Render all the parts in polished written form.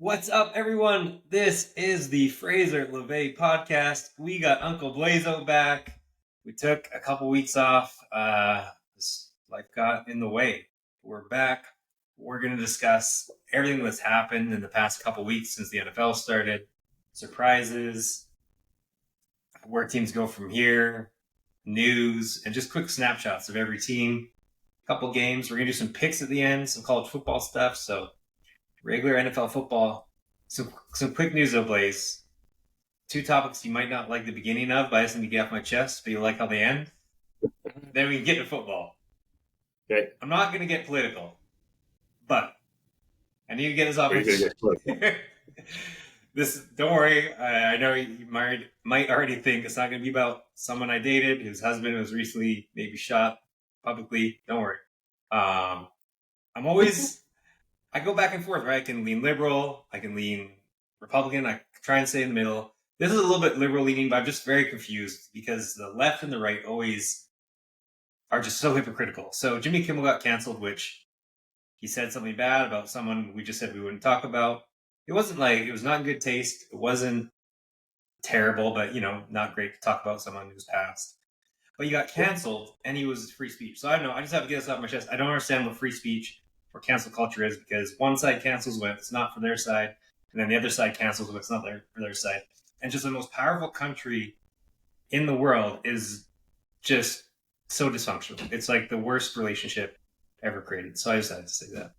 What's up, everyone? This is the Fraser podcast. We got Uncle Blaiso back. We took a couple weeks off. Life got in the way. We're back. We're going to discuss everything that's happened in the past couple weeks since the NFL started. Surprises, where teams go from here, news, and just quick snapshots of every team. A couple games. We're going to do some picks at the end, some college football stuff. So regular NFL football. Some quick news though, Blaze. Two topics you might not like the beginning of, but I just need to get off my chest, but you like how they end. Then we can get to football. Okay. I'm not going to get political, but I need to get this off my chest. Don't worry. I know you might already think it's not going to be about someone I dated whose husband was recently maybe shot publicly. Don't worry. I go back and forth, right? I can lean liberal. I can lean Republican. I try and stay in the middle. This is a little bit liberal leaning, but I'm just very confused because the left and the right always are just so hypocritical. So Jimmy Kimmel got canceled, which he said something bad about someone we just said we wouldn't talk about. It wasn't it was not in good taste. It wasn't terrible, but, not great to talk about someone who's passed. But he got canceled, and he was free speech. So I don't know. I just have to get this off my chest. I don't understand what free speech or cancel culture is, because one side cancels when it's not for their side, and then the other side cancels when it's not for their side. And just the most powerful country in the world is just so dysfunctional. It's like the worst relationship ever created. So I just had to say that.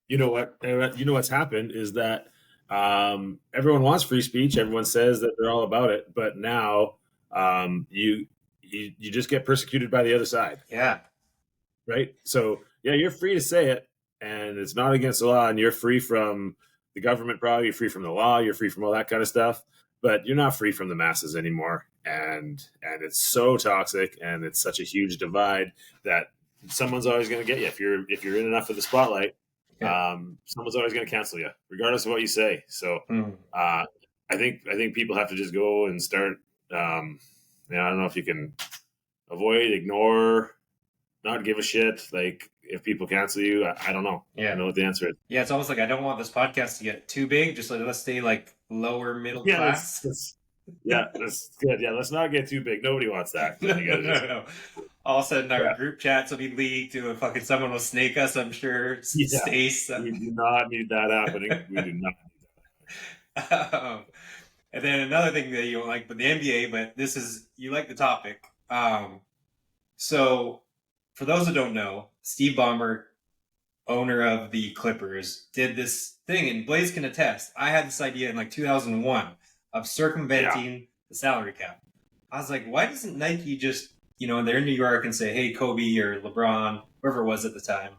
You know what? You know what's happened is that everyone wants free speech. Everyone says that they're all about it, but now you just get persecuted by the other side. Yeah. Right. So yeah, you're free to say it, and it's not against the law, and you're free from the government. Probably you're free from the law. You're free from all that kind of stuff, but you're not free from the masses anymore. And it's so toxic, and it's such a huge divide that someone's always going to get you if you're in enough of the spotlight. Yeah. Someone's always going to cancel you, regardless of what you say. So I think people have to just go and start. I don't know if you can avoid, ignore, not give a shit. Like, if people cancel you, I don't know. Yeah. I don't know what the answer is. Yeah, it's almost like I don't want this podcast to get too big. Just let's stay lower middle class. That's good. Yeah, let's not get too big. Nobody wants that. No. All of a sudden, our group chats will be leaked to fucking someone will snake us, I'm sure. Yeah. Stace. We do not need that happening. We do not need that. And then another thing that you don't like, but the NBA, but you like the topic. So, for those that don't know, Steve Ballmer, owner of the Clippers, did this thing, and Blaze can attest. I had this idea in 2001 of circumventing the salary cap. I was like, why doesn't Nike just, they're in New York and say, hey, Kobe or LeBron, whoever it was at the time,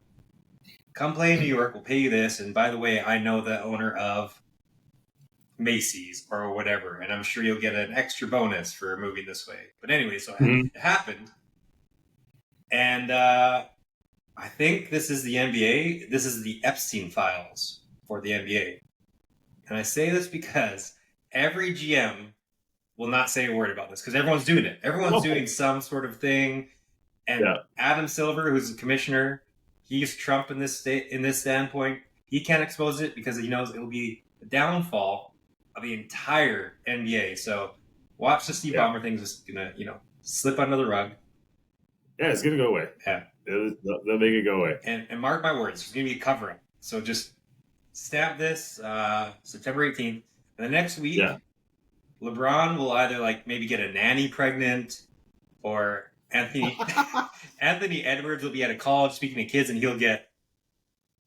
come play in New York, we'll pay you this. And by the way, I know the owner of Macy's or whatever, and I'm sure you'll get an extra bonus for moving this way. But anyway, so it happened. And I think this is the NBA. This is the Epstein files for the NBA. And I say this because every GM will not say a word about this, because everyone's doing it. Everyone's doing some sort of thing. And Adam Silver, who's the commissioner, he's Trump in this standpoint. He can't expose it because he knows it will be the downfall of the entire NBA. So watch the Steve Ballmer thing just gonna, slip under the rug. Yeah, it's gonna go away. Yeah. They'll make it go away. And mark my words, it's going to be a cover-up. So just stamp this September 18th. And the next week, LeBron will either maybe get a nanny pregnant, or Anthony Edwards will be at a college speaking to kids, and he'll get.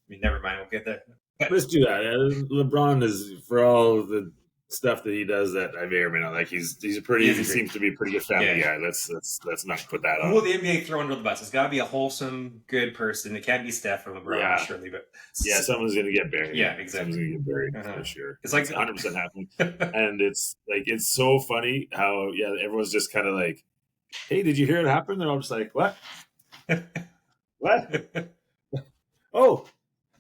Never mind. We'll get there. Let's do that. LeBron is, for all the stuff that he does that I may or may not like, he seems to be a pretty good family guy. Let's not put that on. Who will the NBA throw under the bus? It's got to be a wholesome, good person. It can't be Steph or LeBron, surely, but someone's gonna get buried. Yeah, exactly. Someone's gonna get buried for sure. It's 100% happening. And it's so funny how everyone's just kind of like, hey, did you hear it happen? They're all just like, what? What? Oh,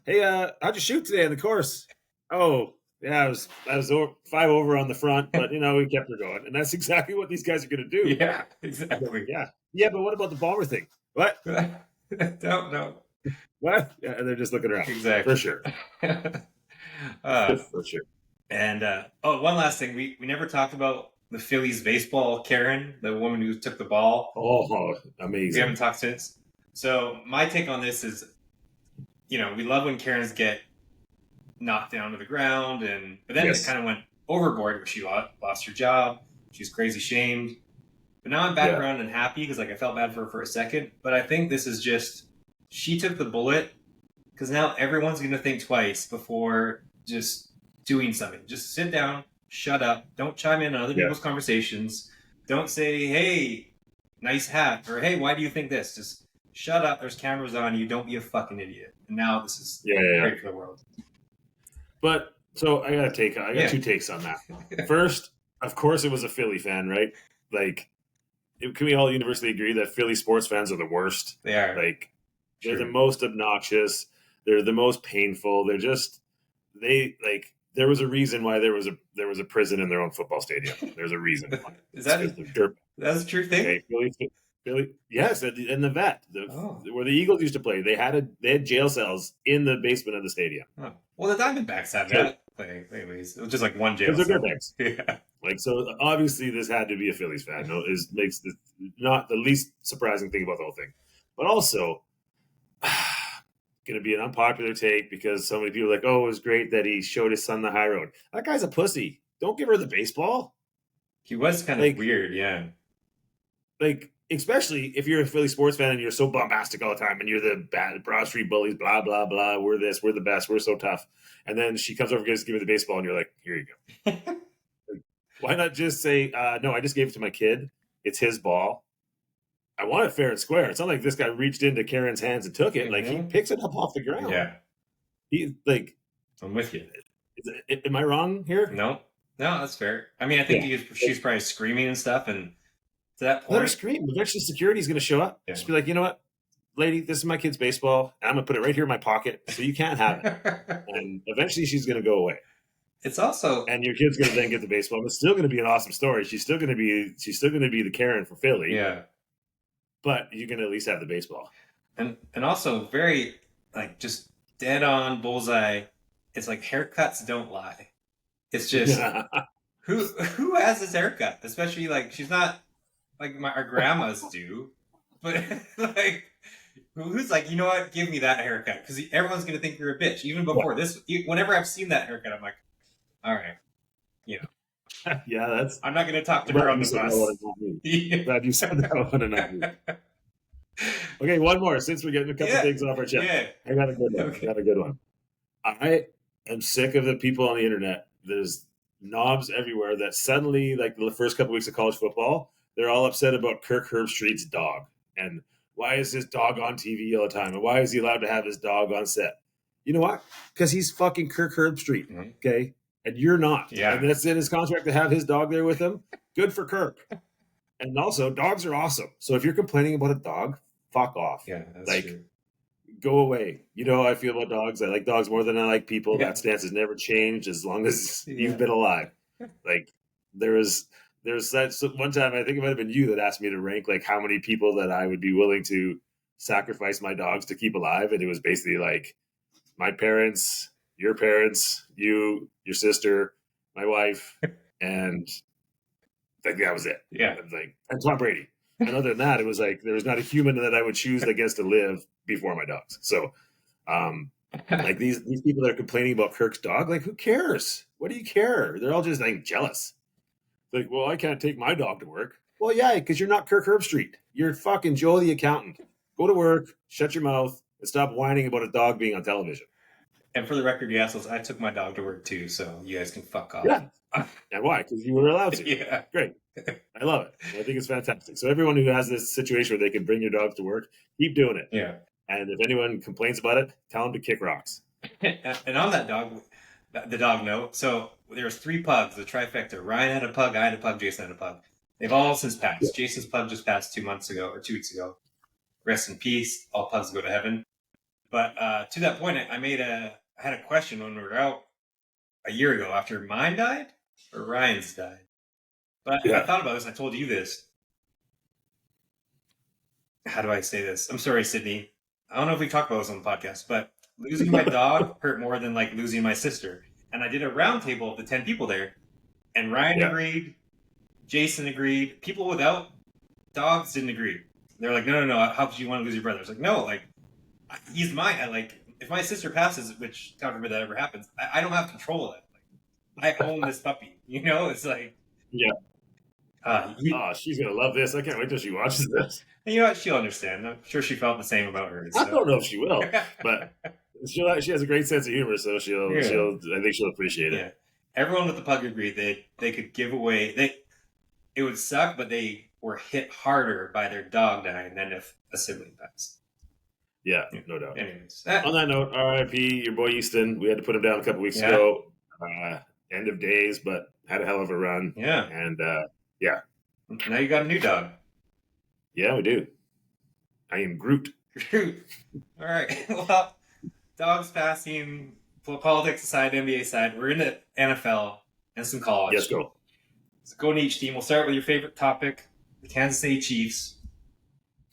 hey, how'd you shoot today on the course? Oh, yeah, I was 5 over on the front, but we kept her going, and that's exactly what these guys are going to do. Yeah, exactly. Yeah, but what about the Ballmer thing? What? Don't know. What? Yeah, and they're just looking around. Exactly, for sure. For sure. And one last thing, we never talked about the Phillies baseball Karen, the woman who took the ball. Oh, We haven't amazing. talked since. So my take on this is, we love when Karens get knocked down to the ground, but then it Yes. kind of went overboard where she lost her job. She's crazy shamed. But now I'm back Yeah. around and happy because I felt bad for her for a second. But I think this is just she took the bullet because now everyone's going to think twice before just doing something. Just sit down, shut up, don't chime in on other Yeah. people's conversations. Don't say, "Hey, nice hat," or "Hey, why do you think this?" Just shut up. There's cameras on you. Don't be a fucking idiot. And now this is great for the world. But so I got two takes on that. First, of course, it was a Philly fan, right? Like, can we all universally agree that Philly sports fans are the worst? They are. Like, they're the most obnoxious. They're the most painful. They're just there was a reason why there was a prison in their own football stadium. There's a reason why. Is that that's a true thing? Okay, Philly, yes, in the vet, where the Eagles used to play, they had jail cells in the basement of the stadium. Oh. Well, the Diamondbacks have that. Anyways, it was just like one jail because they're cell. dirtbags. Yeah. Like, so obviously this had to be a Phillies fan. No, makes this not the least surprising thing about the whole thing, but also going to be an unpopular take because so many people are like, oh, it was great that he showed his son the high road. That guy's a pussy. Don't give her the baseball. He was kind of weird, yeah. Like, especially if you're a Philly sports fan and you're so bombastic all the time and you're the bad Broad Street bullies, blah, blah, blah. We're this, we're the best, we're so tough. And then she comes over and gives me the baseball and you're like, here you go. Like, why not just say, no, I just gave it to my kid. It's his ball. I want it fair and square. It's not like this guy reached into Karen's hands and took it. Like, he picks it up off the ground. Yeah. He's like, I'm with you. Am I wrong here? No, that's fair. I mean, I think she's probably screaming and stuff, and to that point, let her scream. Eventually, security's going to show up. Yeah. Just be like, you know what, lady, this is my kid's baseball. And I'm going to put it right here in my pocket, so you can't have it. And eventually, she's going to go away. It's also, and your kid's going to then get the baseball. It's still going to be an awesome story. She's still going to be the Karen for Philly. Yeah. But you can at least have the baseball. And also very just dead on bullseye. It's like haircuts don't lie. It's just who has this haircut? Especially she's not like our grandmas do, but who's like, you know what? Give me that haircut because everyone's gonna think you're a bitch. Even before this, whenever I've seen that haircut, I'm like, all right, yeah, that's. I'm not gonna talk to her on the bus. Glad you said that one and not me. Okay, one more. Since we're getting a couple things off our chest, I got a good one. Okay. I am sick of the people on the internet. There's knobs everywhere that suddenly, like the first couple weeks of college football, they're all upset about Kirk Herbstreit's dog. And why is his dog on TV all the time? And why is he allowed to have his dog on set? You know what? Because he's fucking Kirk Herbstreit, okay? And you're not. Yeah. And that's in his contract to have his dog there with him. Good for Kirk. And also, dogs are awesome. So if you're complaining about a dog, fuck off. Yeah, that's true. Go away. You know how I feel about dogs. I like dogs more than I like people. Yeah. That stance has never changed as long as you've been alive. Like, there's that one time, I think it might have been you that asked me to rank how many people that I would be willing to sacrifice my dogs to keep alive. And it was basically my parents, your parents, you, your sister, my wife, and that was it. Yeah. And Tom Brady. And other than that, it was there was not a human that I would choose that gets to live before my dogs. So, these people that are complaining about Kirk's dog, who cares? What do you care? They're all just jealous. Well, I can't take my dog to work. Well, yeah, because you're not Kirk Herbstreit. You're fucking Joe the accountant. Go to work, shut your mouth, and stop whining about a dog being on television. And for the record, you assholes, I took my dog to work too, so you guys can fuck off. Yeah. And why? Because you were allowed to. Yeah. Great. I love it. I think it's fantastic. So everyone who has this situation where they can bring your dogs to work, keep doing it. Yeah. And if anyone complains about it, tell them to kick rocks. And on that dog, the dog note, so there was 3 pugs, the trifecta. Ryan had a pug, I had a pug, Jason had a pug. They've all since passed. Yeah. Jason's pug just passed 2 months ago, or 2 weeks ago. Rest in peace. All pugs go to heaven. But to that point, I had a question when we were out a year ago after mine died or Ryan's died. But I thought about this. I told you this. How do I say this? I'm sorry, Sydney. I don't know if we talked about this on the podcast, but losing my dog hurt more than losing my sister. And I did a round table of the 10 people there, and Ryan agreed, Jason agreed. People without dogs didn't agree. They're like, no, how could you want to lose your brother? I was like, no, like, he's mine. I like, if my sister passes, which God forbid that ever happens, I don't have control of it. Like, I own this puppy. It's like, she's gonna love this. I can't wait till she watches this. And you know what? She'll understand. I'm sure she felt the same about hers. So. I don't know if she will, but she has a great sense of humor, so she'll. I think she'll appreciate it. Yeah. Everyone with the pug agreed they could give away. It would suck, but they were hit harder by their dog dying than if a sibling passed. Yeah, no doubt. Anyways, on that note, R.I.P. your boy Easton. We had to put him down a couple weeks ago. End of days, but had a hell of a run. Yeah, and now you got a new dog. Yeah, we do. I am Groot. Groot. All right. Well, dogs passing, politics aside, NBA aside, we're in the NFL and some college. Yes, go. So go to each team. We'll start with your favorite topic, the Kansas City Chiefs.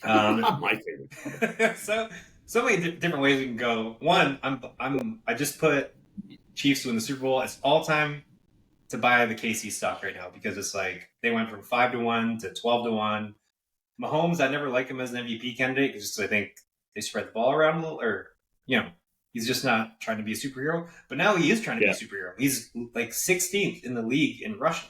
Not my favorite. so many different ways we can go. One, I just put Chiefs to win the Super Bowl. It's all time to buy the KC stock right now because it's like they went from 5-1 to 12-1. Mahomes, I never liked him as an MVP candidate because I think they spread the ball around a little, or he's just not trying to be a superhero. But now he is trying to be a superhero. He's like 16th in the league in rushing,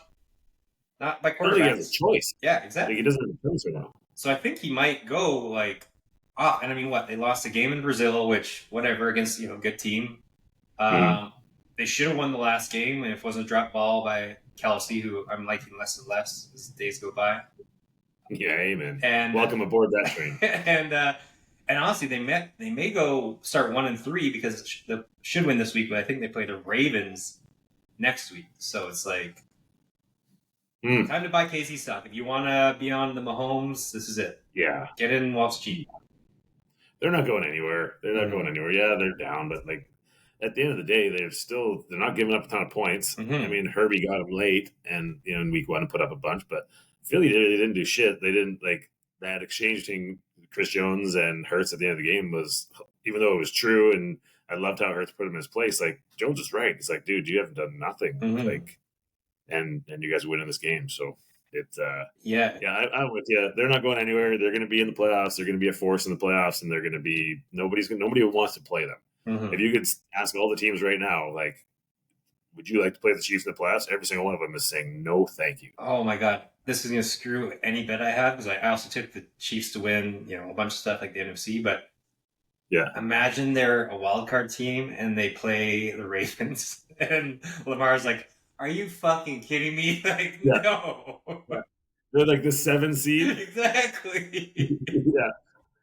not by quarterbacks. He has a choice. Yeah, exactly. He doesn't have a choice right now. So I think he might go like off. And I mean, they lost a game in Brazil, which whatever against good team. They should have won the last game, and if it wasn't a drop ball by Kelsey, who I'm liking less and less as days go by. Yeah, amen. And welcome aboard that train. And honestly, they may go start 1-3 because they should win this week, but I think they play the Ravens next week. So it's like time to buy KC stock. If you want to be on the Mahomes, this is it. Yeah, get in while it's cheap. They're not going anywhere. Going anywhere. Yeah, they're down, but like at the end of the day, they're not giving up a ton of points. I mean, Herbie got them late, and in week 1 put up a bunch, but Philly didn't do shit. They didn't that exchange between Chris Jones and Hurts at the end of the game was, even though it was true, and I loved how Hurts put him in his place. Like Jones is right. It's like, dude, you haven't done nothing. And you guys are winning this game. So it's I'm with you. They're not going anywhere. They're going to be in the playoffs. They're going to be a force in the playoffs, and they're going to be nobody wants to play them. If you could ask all the teams right now, like, would you like to play the Chiefs in the playoffs? Every single one of them is saying no, thank you. Oh my God, this is going to screw any bet I had because I also took the Chiefs to win, a bunch of stuff like the NFC. But imagine they're a wild card team and they play the Ravens, and Lamar's like, "Are you fucking kidding me?" Like, no. They're like the 7 seed. Exactly. Yeah.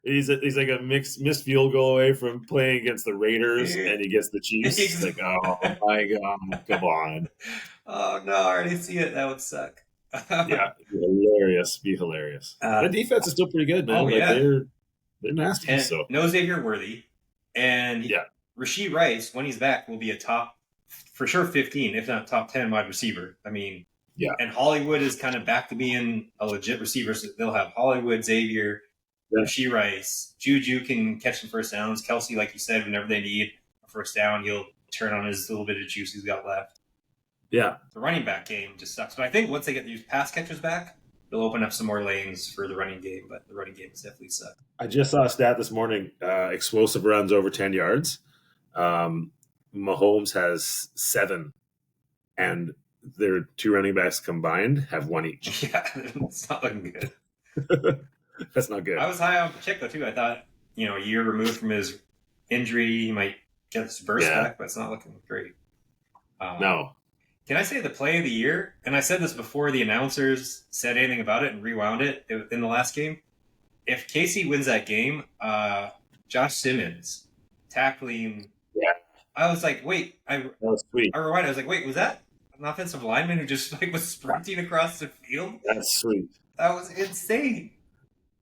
He's like a missed field goal away from playing against the Raiders, and he gets the Chiefs. Exactly. Like, oh my God, come on! Oh no, I already see it. That would suck. Yeah, be hilarious. The defense is still pretty good, man. They're nasty. And so no Xavier Worthy, and Rashee Rice, when he's back, will be a top, for sure, 15, if not top 10 wide receiver. I mean, and Hollywood is kind of back to being a legit receiver. So they'll have Hollywood, Xavier. Rashee Rice, Juju can catch some first downs. Kelsey, like you said, whenever they need a first down, he'll turn on his little bit of juice he's got left. Yeah. The running back game just sucks. But I think once they get these pass catchers back, they'll open up some more lanes for the running game. But the running game has definitely sucked. I just saw a stat this morning. Explosive runs over 10 yards. Mahomes has 7. And their 2 running backs combined have 1 each. Yeah, it's not looking good. That's not good. I was high on Pacheco too. I thought, a year removed from his injury, he might get his burst back, but it's not looking great. No. Can I say the play of the year? And I said this before the announcers said anything about it and rewound it in the last game. If KC wins that game, Josh Simmons tackling. Yeah. I was like, wait. That was sweet. I rewind. I was like, wait, was that an offensive lineman who just was sprinting across the field? That's sweet. That was insane.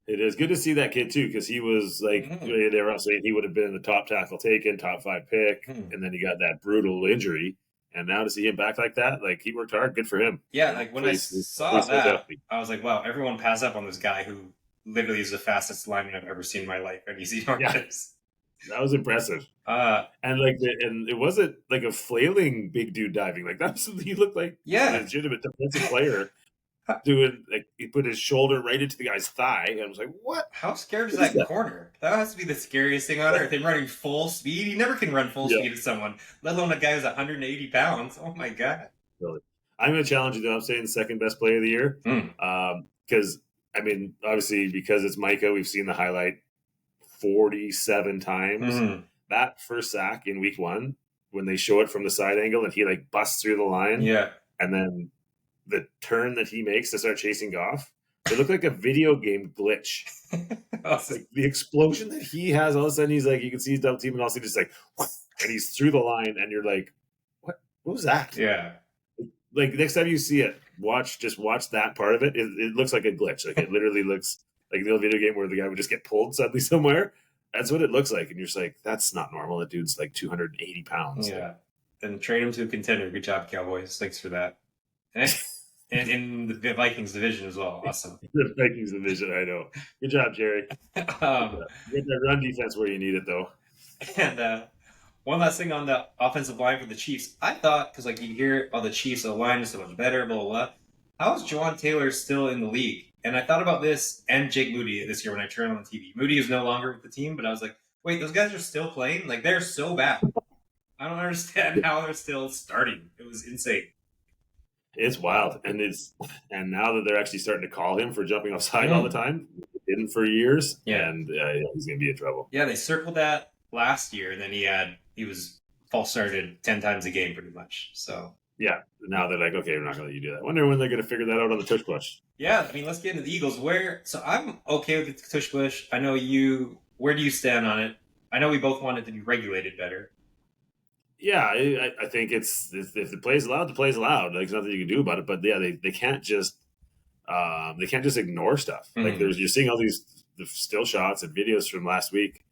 It is good to see that kid too, because he was like they were saying he would have been the top tackle taken, top 5 pick, and then he got that brutal injury, and now to see him back like that, like he worked hard, good for him. Yeah, like when I saw that, I was like, wow, everyone pass up on this guy who literally is the fastest lineman I've ever seen in my life, and he's enormous. That was impressive. Uh, And and it wasn't like a flailing big dude diving. Like that was he looked like a yeah. legitimate defensive player doing like he put his shoulder right into the guy's thigh and I was like, what? How scared is What is that that? corner? That has to be the scariest thing on earth. Him running full speed. He never can run full Yeah. speed at someone, let alone a guy who's 180 pounds. Oh my god. Really. I'm going to challenge you, though. I'm saying second best play of the year. Mm. Because, I mean, obviously, because it's Micah, we've seen the highlight 47 times. Mm. That first sack in week 1, when they show it from the side angle and he like busts through the line, Yeah. and then the turn that he makes to start chasing Goff, it looked like a video game glitch. Awesome. Like the explosion that he has, all of a sudden he's like, you can see he's double team, and all of a sudden he's like, what? And he's through the line, and you're like, what was that? Yeah. Like next time you see it, watch that part of it. It looks like a glitch. Like it literally looks like the old video game where the guy would just get pulled suddenly somewhere. That's what it looks like, and you're just like, that's not normal. That dude's like 280 pounds. Yeah. Then trade him to a contender. Good job, Cowboys. Thanks for that. And in the Vikings division as well. Awesome. The Vikings division, I know. Good job, Jerry. Get that run defense where you need it, though. And one last thing on the offensive line for the Chiefs. I thought, because like you hear, oh, the Chiefs, the line is so much better, blah, blah, blah. How is Jawan Taylor still in the league? And I thought about this and Jake Moody this year when I turned on the TV. Moody is no longer with the team, but I was like, wait, those guys are still playing? Like, they're so bad. I don't understand how they're still starting. It was insane. It's wild, and now that they're actually starting to call him for jumping offside all the time, didn't for years, and he's going to be in trouble. Yeah, they circled that last year, and then he was false started 10 times a game pretty much. So yeah, now they're like, okay, we're not going to let you do that. Wonder when they're going to figure that out on the tush push. Yeah, I mean, let's get into the Eagles. So I'm okay with the tush push. I know you. Where do you stand on it? I know we both want it to be regulated better. Yeah, I think it's if the play is allowed, the play is allowed. Like, there's nothing you can do about it. But yeah, they can't just ignore stuff. Like you're seeing all the still shots and videos from last week,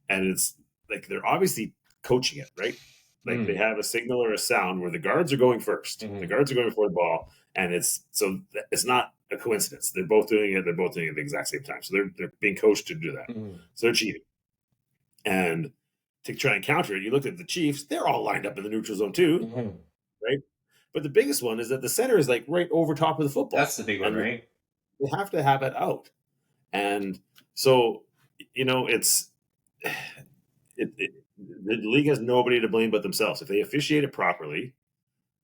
and it's like they're obviously coaching it, right? Like they have a signal or a sound where the guards are going first. The guards are going before the ball, and it's not a coincidence. They're both doing it. They're both doing it at the exact same time. So they're being coached to do that. So they're cheating. And to try and counter it, you look at the Chiefs, they're all lined up in the neutral zone too, right? But the biggest one is that the center is like right over top of the football. That's the big one, right? They have to have it out. And so, the league has nobody to blame but themselves. If they officiate it properly,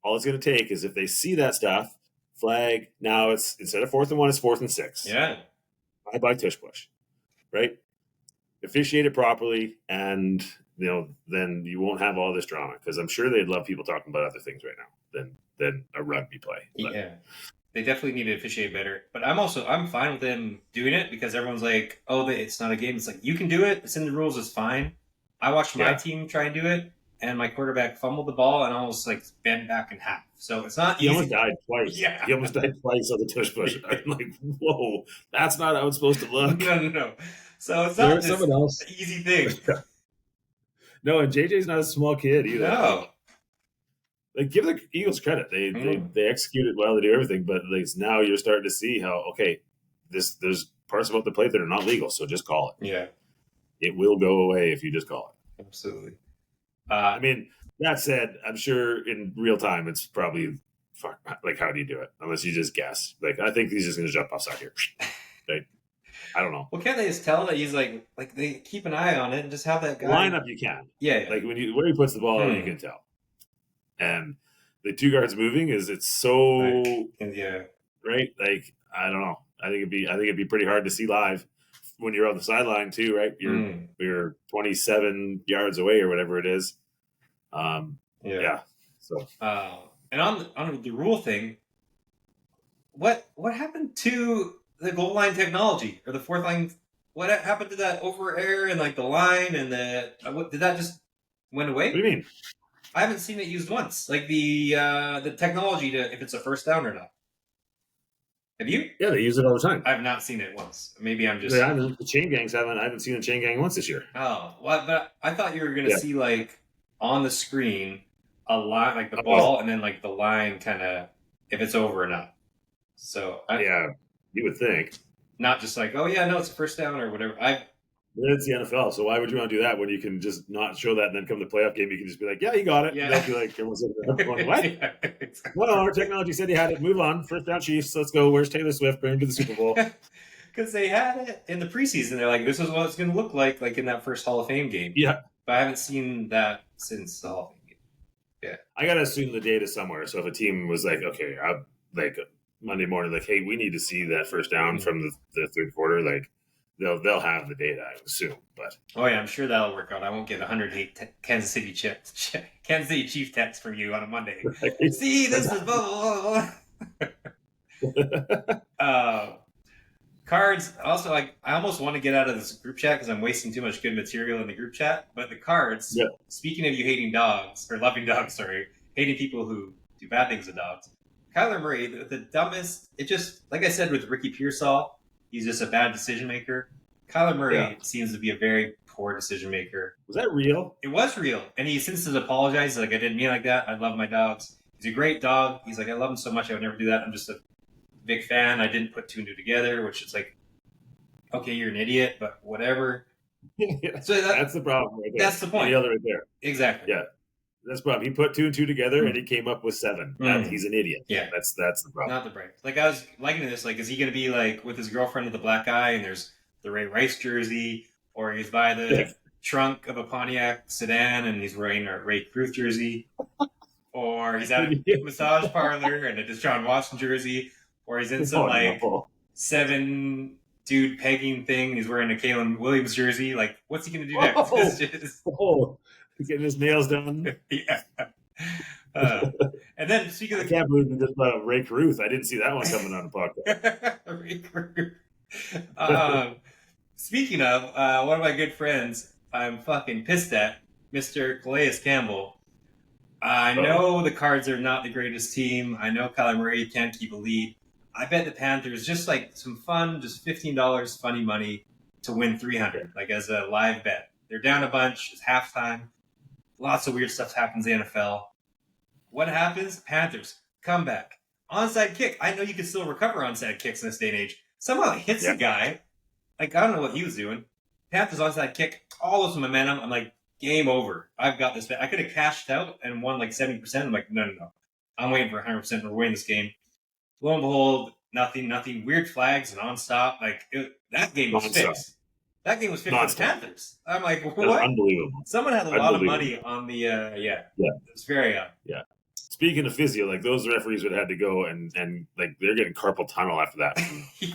all it's going to take is if they see that stuff, flag, now it's instead of 4th and 1, it's 4th and 6. Yeah. Bye tush push, right? Officiate it properly, and then you won't have all this drama, because I'm sure they'd love people talking about other things right now than a rugby play. But, yeah, they definitely need to officiate better. But I'm fine with them doing it, because everyone's like, oh, it's not a game. It's like, you can do it. It's in the rules. It's fine. I watched my team try and do it, and my quarterback fumbled the ball and almost like bent back in half. So it's not easy. He almost died twice. Yeah. He almost died twice on the tush push. I'm like, whoa, that's not how it's supposed to look. No. So it's not just an easy thing. No, and JJ's not a small kid either. No. Like, give the Eagles credit. They executed well, they do everything, but like now you're starting to see how, okay, there's parts about the play that are not legal, so just call it. Yeah. It will go away if you just call it. Absolutely. I mean, that said, I'm sure in real time it's probably like, how do you do it? Unless you just guess. Like, I think he's just going to jump offside here. Like, I don't know. Well, can't they just tell that he's like they keep an eye on it and just have that guy line up? You can. Yeah. Like where he puts the ball, you can tell. And the two guards moving it's so right. Like, I don't know. I think it'd be pretty hard to see live when you're on the sideline too, right? You're 27 yards away or whatever it is. Yeah. So. And on the rule thing, what happened to the goal line technology or the fourth line? What happened to that over air and like the line and did that just went away? What do you mean? I haven't seen it used once. Like the technology to if it's a first down or not. Have you? Yeah, they use it all the time. I have not seen it once. Maybe I'm just. The chain gangs I haven't seen a chain gang once this year. Oh, well, but I thought you were going to see like on the screen a line, like the ball, and then like the line kind of if it's over or not. So you would think. Not just like, oh yeah, no, it's a first down or whatever. It's the NFL, so why would you want to do that when you can just not show that and then come to the playoff game, you can just be like, yeah, you got it. Yeah. And they'll be like, everyone's like, going, what? Yeah, exactly. Well, our technology said you had it. Move on. First down Chiefs. Let's go. Where's Taylor Swift? Bring him to the Super Bowl. Because they had it in the preseason. They're like, this is what it's going to look like in that first Hall of Fame game. Yeah. But I haven't seen that since the Hall of Fame game. Yeah. I got to assume the data somewhere. So if a team was like, okay, like Monday morning, like, hey, we need to see that first down from the third quarter, like, they'll have the data, I assume. But oh yeah, I'm sure that'll work out. I won't get 108 Kansas City Chief texts from you on a Monday. See, this is blah, blah, blah. Cards. Also, like, I almost want to get out of this group chat because I'm wasting too much good material in the group chat. But the cards. Yeah. Speaking of you hating dogs or loving dogs, sorry, hating people who do bad things to dogs. Kyler Murray, the dumbest. It just, like I said with Ricky Pearsall, he's just a bad decision maker. Kyler Murray seems to be a very poor decision maker. Was that real? It was real, and he since has apologized. Like, I didn't mean like that. I love my dogs. He's a great dog. He's like, I love him so much. I would never do that. I'm just a big fan. I didn't put two and two together, which is like, okay, you're an idiot, but whatever. Yeah. So that's the problem right there. That's the point. The other right there. Exactly. Yeah. That's the problem. He put two and two together and he came up with 7. He's an idiot. Yeah. That's the problem. Not the break. Like, I was liking this. Like, is he going to be like with his girlfriend with the black eye and there's the Ray Rice jersey, or he's by the trunk of a Pontiac sedan and he's wearing a Ray Cruz jersey, or he's at a massage parlor and a Deshaun Watson jersey, or he's in some 7 dude pegging thing. He's wearing a Kalen Williams jersey. Like, what's he going to do next? He's getting his nails done. Yeah. And then speaking of I can't believe we just brought up Ray Caruth. I didn't see that one coming on the podcast. Ray Caruth. Speaking of one of my good friends, I'm fucking pissed at Mr. Calais Campbell. I know the Cards are not the greatest team. I know Kyler Murray can't keep a lead. I bet the Panthers, just like some fun, just $15 funny money to win 300, like as a live bet. They're down a bunch. It's halftime. Lots of weird stuff happens in the NFL. What happens? Panthers, comeback. Onside kick. I know you can still recover onside kicks in this day and age. Somehow it hits the guy. Like, I don't know what he was doing. Panthers onside kick. All this momentum. I'm like, game over. I've got this bet. I could have cashed out and won like 70%. I'm like, no. I'm waiting for 100%. We're winning this game. Lo and behold, nothing. Weird flags and on-stop. Like, that game was fixed. That game was fixed for the Panthers. I'm like, what? Unbelievable. Someone had a lot of money on the, It's very Yeah. Speaking of physio, like, those referees would have had to go and like, they're getting carpal tunnel after that.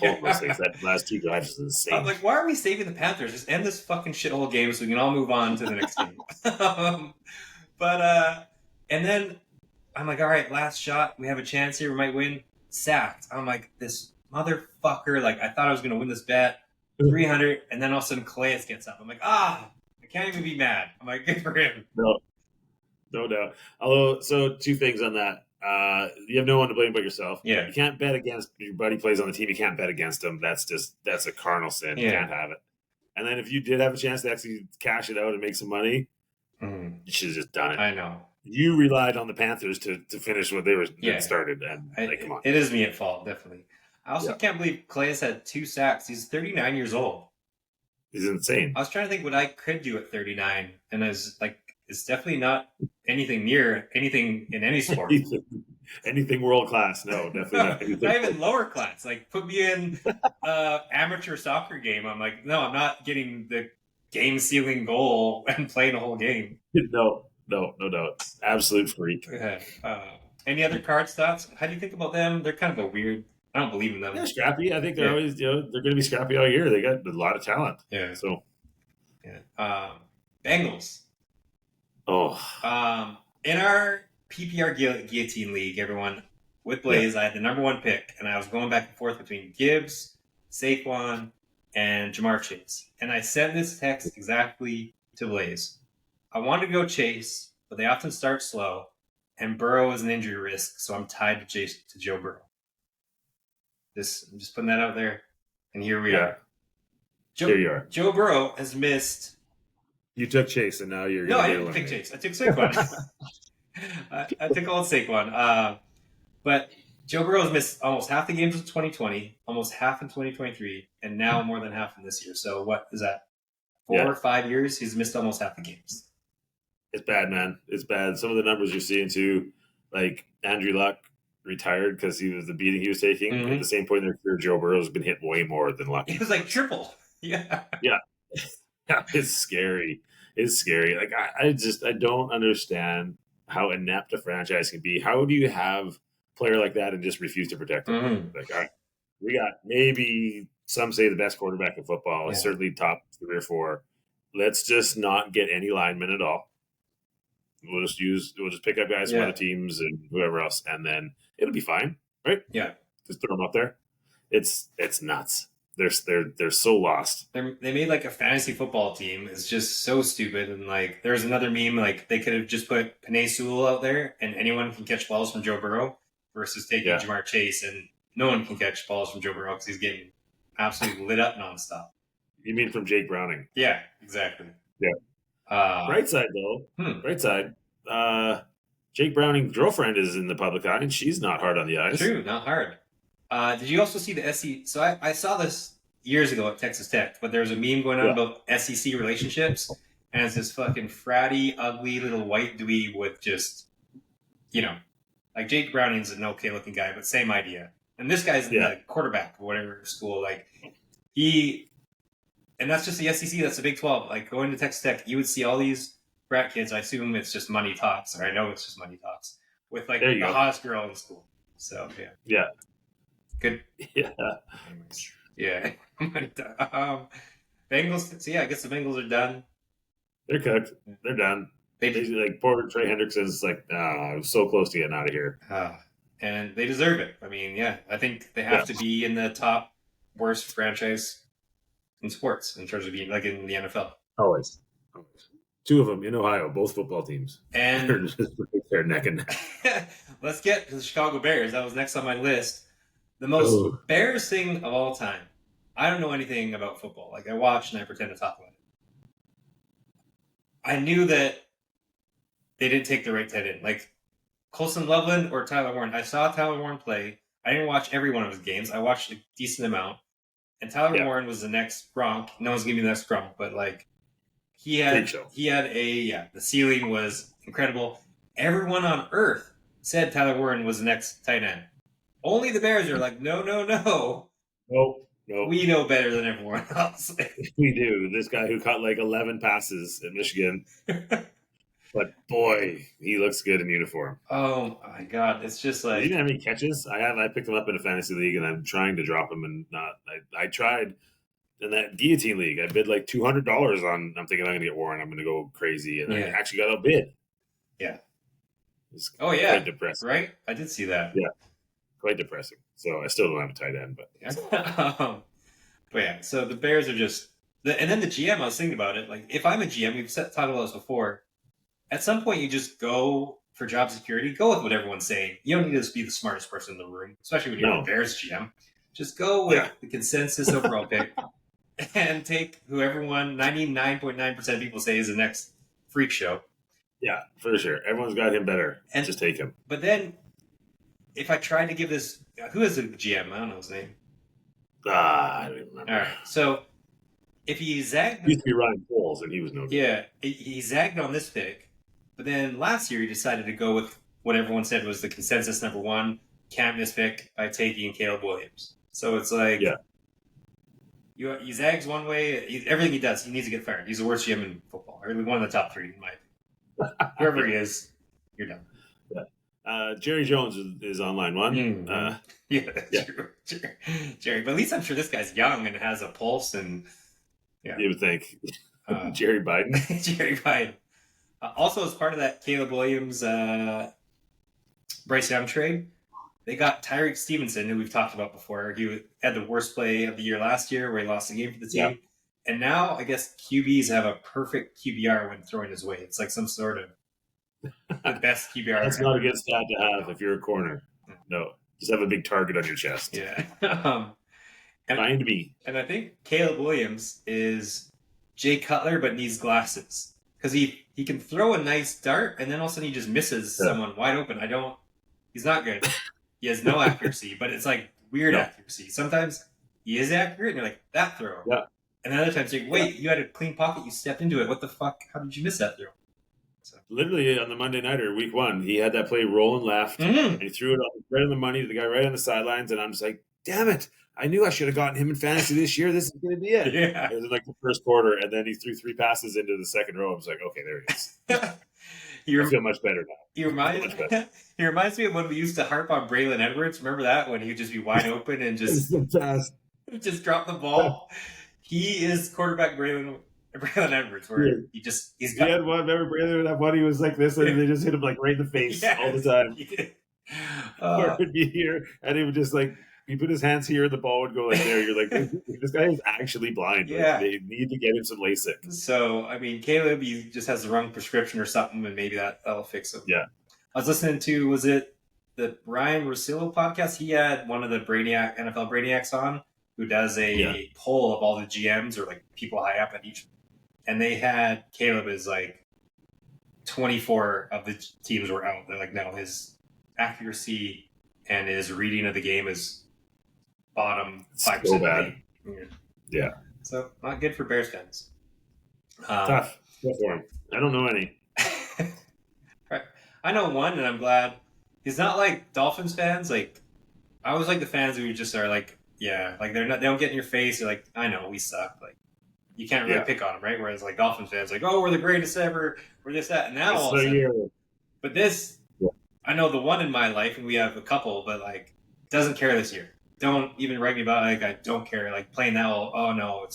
Those things. That last 2 drives is insane. I'm like, why are we saving the Panthers? Just end this fucking shithole game so we can all move on to the next game. And then I'm like, all right, last shot. We have a chance here. We might win. Sacked. I'm like, this motherfucker. Like, I thought I was going to win this bet. 300, and then all of a sudden Calais gets up. I'm like, I can't even be mad. I'm like, good for him. No doubt. Although, so 2 things on that. You have no one to blame but yourself. Yeah. You can't bet against your buddy plays on the team. You can't bet against him. That's a carnal sin. You can't have it. And then if you did have a chance to actually cash it out and make some money, you should have just done it. I know. You relied on the Panthers to finish what they were started. And come on. It is me at fault, definitely. I also can't believe Calais had 2 sacks. He's 39 years old. He's insane. I was trying to think what I could do at 39, and it's definitely not anything near anything in any sport. Anything world class? No, definitely not. Not even lower class. Like, put me in amateur soccer game. I'm like, no, I'm not getting the game sealing goal and playing a whole game. No doubt. Absolute freak. Any other Cards thoughts? How do you think about them? They're kind of a weird. I don't believe in them. They're scrappy. I think they're always, they're going to be scrappy all year. They got a lot of talent. Yeah. So, Bengals. In our PPR Guillotine League, everyone, with Blaze, I had the number 1 pick, and I was going back and forth between Gibbs, Saquon, and Jamar Chase. And I sent this text exactly to Blaze. I wanted to go Chase, but they often start slow, and Burrow is an injury risk, so I'm tied to Joe Burrow. I'm just putting that out there, and here we are. Here you are. Joe Burrow has missed. You took Chase, and now you're. No, I didn't pick Chase. I took Saquon. I took old Saquon. But Joe Burrow has missed almost half the games of 2020, almost half in 2023, and now more than half in this year. So what is that? 4 or 5 years, he's missed almost half the games. It's bad, man. It's bad. Some of the numbers you're seeing too, like Andrew Luck retired because he was the beating he was taking. Mhm. At the same point in their career, Joe Burrow's been hit way more than Luck. It was like triple. Yeah. Yeah, it's scary. It's scary. Like I don't understand how inept a franchise can be. How do you have a player like that and just refuse to protect him? Mhm. Like, all right, we got maybe some say the best quarterback in football. Yeah. Certainly top 3 or 4. Let's just not get any linemen at all. We'll just pick up guys from other teams and whoever else, and then it'll be fine, right? Yeah. Just throw them up there. It's nuts. They're so lost. They made like a fantasy football team. It's just so stupid. And like, there's another meme, like they could have just put Penei Sewell out there and anyone can catch balls from Joe Burrow versus taking Jamar Chase and no one can catch balls from Joe Burrow because he's getting absolutely lit up nonstop. You mean from Jake Browning? Yeah, exactly. Yeah. Right side though. Right side. Jake Browning's girlfriend is in the public eye and she's not hard on the eyes. True, not hard. Did you also see the SEC? So I saw this years ago at Texas Tech, but there's a meme going on about SEC relationships, and it's this fucking fratty, ugly little white dweeb with just, like Jake Browning's an okay looking guy, but same idea. And this guy's the quarterback of whatever school, like and that's just the SEC. That's the Big 12. Like going to Texas Tech, you would see all these frat kids. I assume it's just money talks, or I know it's just money talks with like the hottest girl in school. So yeah. Good. Yeah. Anyways, yeah. Bengals. So I guess the Bengals are done. They're cooked. They're done. They like poor Trey Hendrickson's like, I was so close to getting out of here. And they deserve it. I mean, I think they have to be in the top worst franchise in sports in terms of being like in the NFL. Always. 2 of them in Ohio, both football teams. And they're just they're neck and neck. Let's get to the Chicago Bears. That was next on my list. The most Bears thing of all time. I don't know anything about football. Like I watch and I pretend to talk about it. I knew that they didn't take the right tight end. Like Colson Loveland or Tyler Warren. I saw Tyler Warren play. I didn't watch every one of his games. I watched a decent amount. And Tyler Warren was the next Gronk. No one's gonna be the next Gronk, but like the ceiling was incredible. Everyone on earth said Tyler Warren was the next tight end. Only the Bears are like, no. Nope. We know better than everyone else. We do. This guy who caught like 11 passes at Michigan. But boy, he looks good in uniform. Oh my God. It's just like... He didn't have any catches. I picked him up in a fantasy league and I'm trying to drop him and not. I tried in that guillotine league. I bid like $200 on, I'm thinking I'm going to get Warren. I'm going to go crazy. And I actually got outbid. Yeah. It's quite depressing. Right? I did see that. Yeah. Quite depressing. So I still don't have a tight end, but so the Bears are just and then the GM. I was thinking about it. Like if I'm a GM, we've talked about this before. At some point, you just go for job security. Go with what everyone's saying. You don't need to be the smartest person in the room, especially when you're the Bears GM. Just go with the consensus overall pick and take who everyone 99.9% of people say is the next freak show. Yeah, for sure. Everyone's got him better. And just take him. But then. If I tried to give this, who is the GM? I don't know his name. I don't even remember. All right, so if he zagged, he used to be Ryan Poles, and he was no good. Yeah, he zagged on this pick, but then last year he decided to go with what everyone said was the consensus number 1, can't miss pick by taking Caleb Williams. So it's like, he zags one way. Everything he does, he needs to get fired. He's the worst GM in football, or one of the top 3 in my opinion. Whoever he is, you're done. Yeah. Jerry Jones is on line 1. True. Jerry. But at least I'm sure this guy's young and has a pulse. And you would think Jerry Biden. Jerry Biden. Also, as part of that Caleb Williams, Bryce Young trade, they got Tyreek Stevenson, who we've talked about before. He had the worst play of the year last year, where he lost the game for the team. Yeah. And now, I guess QBs have a perfect QBR when throwing his way. It's like some sort of the best QBR. That's not a good stat to have if you're a corner. No, just have a big target on your chest. Yeah. Find me. And I think Caleb Williams is Jay Cutler, but needs glasses because he can throw a nice dart, and then all of a sudden he just misses someone wide open. He's not good. He has no accuracy, but it's like weird accuracy. Sometimes he is accurate, and you're like that throw. Yeah. And the other times, like, wait, you had a clean pocket, you stepped into it. What the fuck? How did you miss that throw? So. Literally on the Monday Nighter, week 1, he had that play rolling left, and he threw it right on the money to the guy right on the sidelines, and I'm just like, damn it. I knew I should have gotten him in fantasy this year. This is going to be it. Yeah. It was in like the first quarter, and then he threw 3 passes into the second row. I was like, okay, there he is. I feel much better now. He reminds me of when we used to harp on Braylon Edwards. Remember that? When he'd just be wide open and just drop the ball. He is quarterback Braylon Edwards, where he had one. Remember Braylon, that one, he was like this, and they just hit him like right in the face all the time. Or would be here, and he would just like, he put his hands here, and the ball would go like there. You're like, this guy is actually blind. Yeah. Like, they need to get him some LASIK. So, I mean, Caleb, he just has the wrong prescription or something, and maybe that'll fix him. Yeah. I was listening to, was it the Ryan Russillo podcast? He had one of the NFL Brainiacs on, who does a poll of all the GMs or like people high up at each. And they had Caleb as like 24 of the teams were out. They're like, no, his accuracy and his reading of the game is bottom 5%. So bad. Yeah. So not good for Bears fans. Tough. Tough for him. I don't know any. Right. I know one, and I'm glad. He's not like Dolphins fans. Like, I always like the fans who just are like, yeah, like they don't get in your face. They're like, I know we suck. Like, you can't really pick on them, right? Whereas like Dolphins fans, like, oh, we're the greatest ever. We're this, that, and now all of a sudden. But this, I know the one in my life, and we have a couple, but like, doesn't care this year. Don't even write me about it. Like, I don't care. Like, playing that, oh no,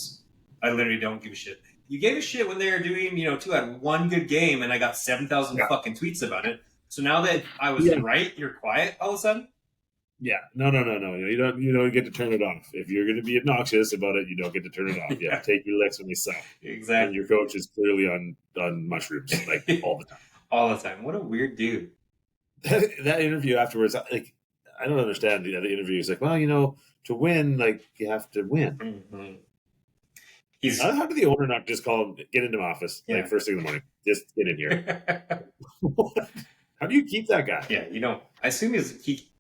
I literally don't give a shit. You gave a shit when they were doing, two had one good game, and I got 7,000 fucking tweets about it. So now that I was right, you're quiet all of a sudden? Yeah. No. You don't get to turn it off. If you're going to be obnoxious about it, you don't get to turn it off. Yeah. Take your licks when they suck. Exactly. And your coach is clearly on mushrooms, like all the time. All the time. What a weird dude. That interview afterwards, like, I don't understand the interview. He's like, well, to win, like, you have to win. Mm-hmm. How did the owner not just call him, get into my office, like, first thing in the morning? Just get in here. How do you keep that guy? Yeah, I assume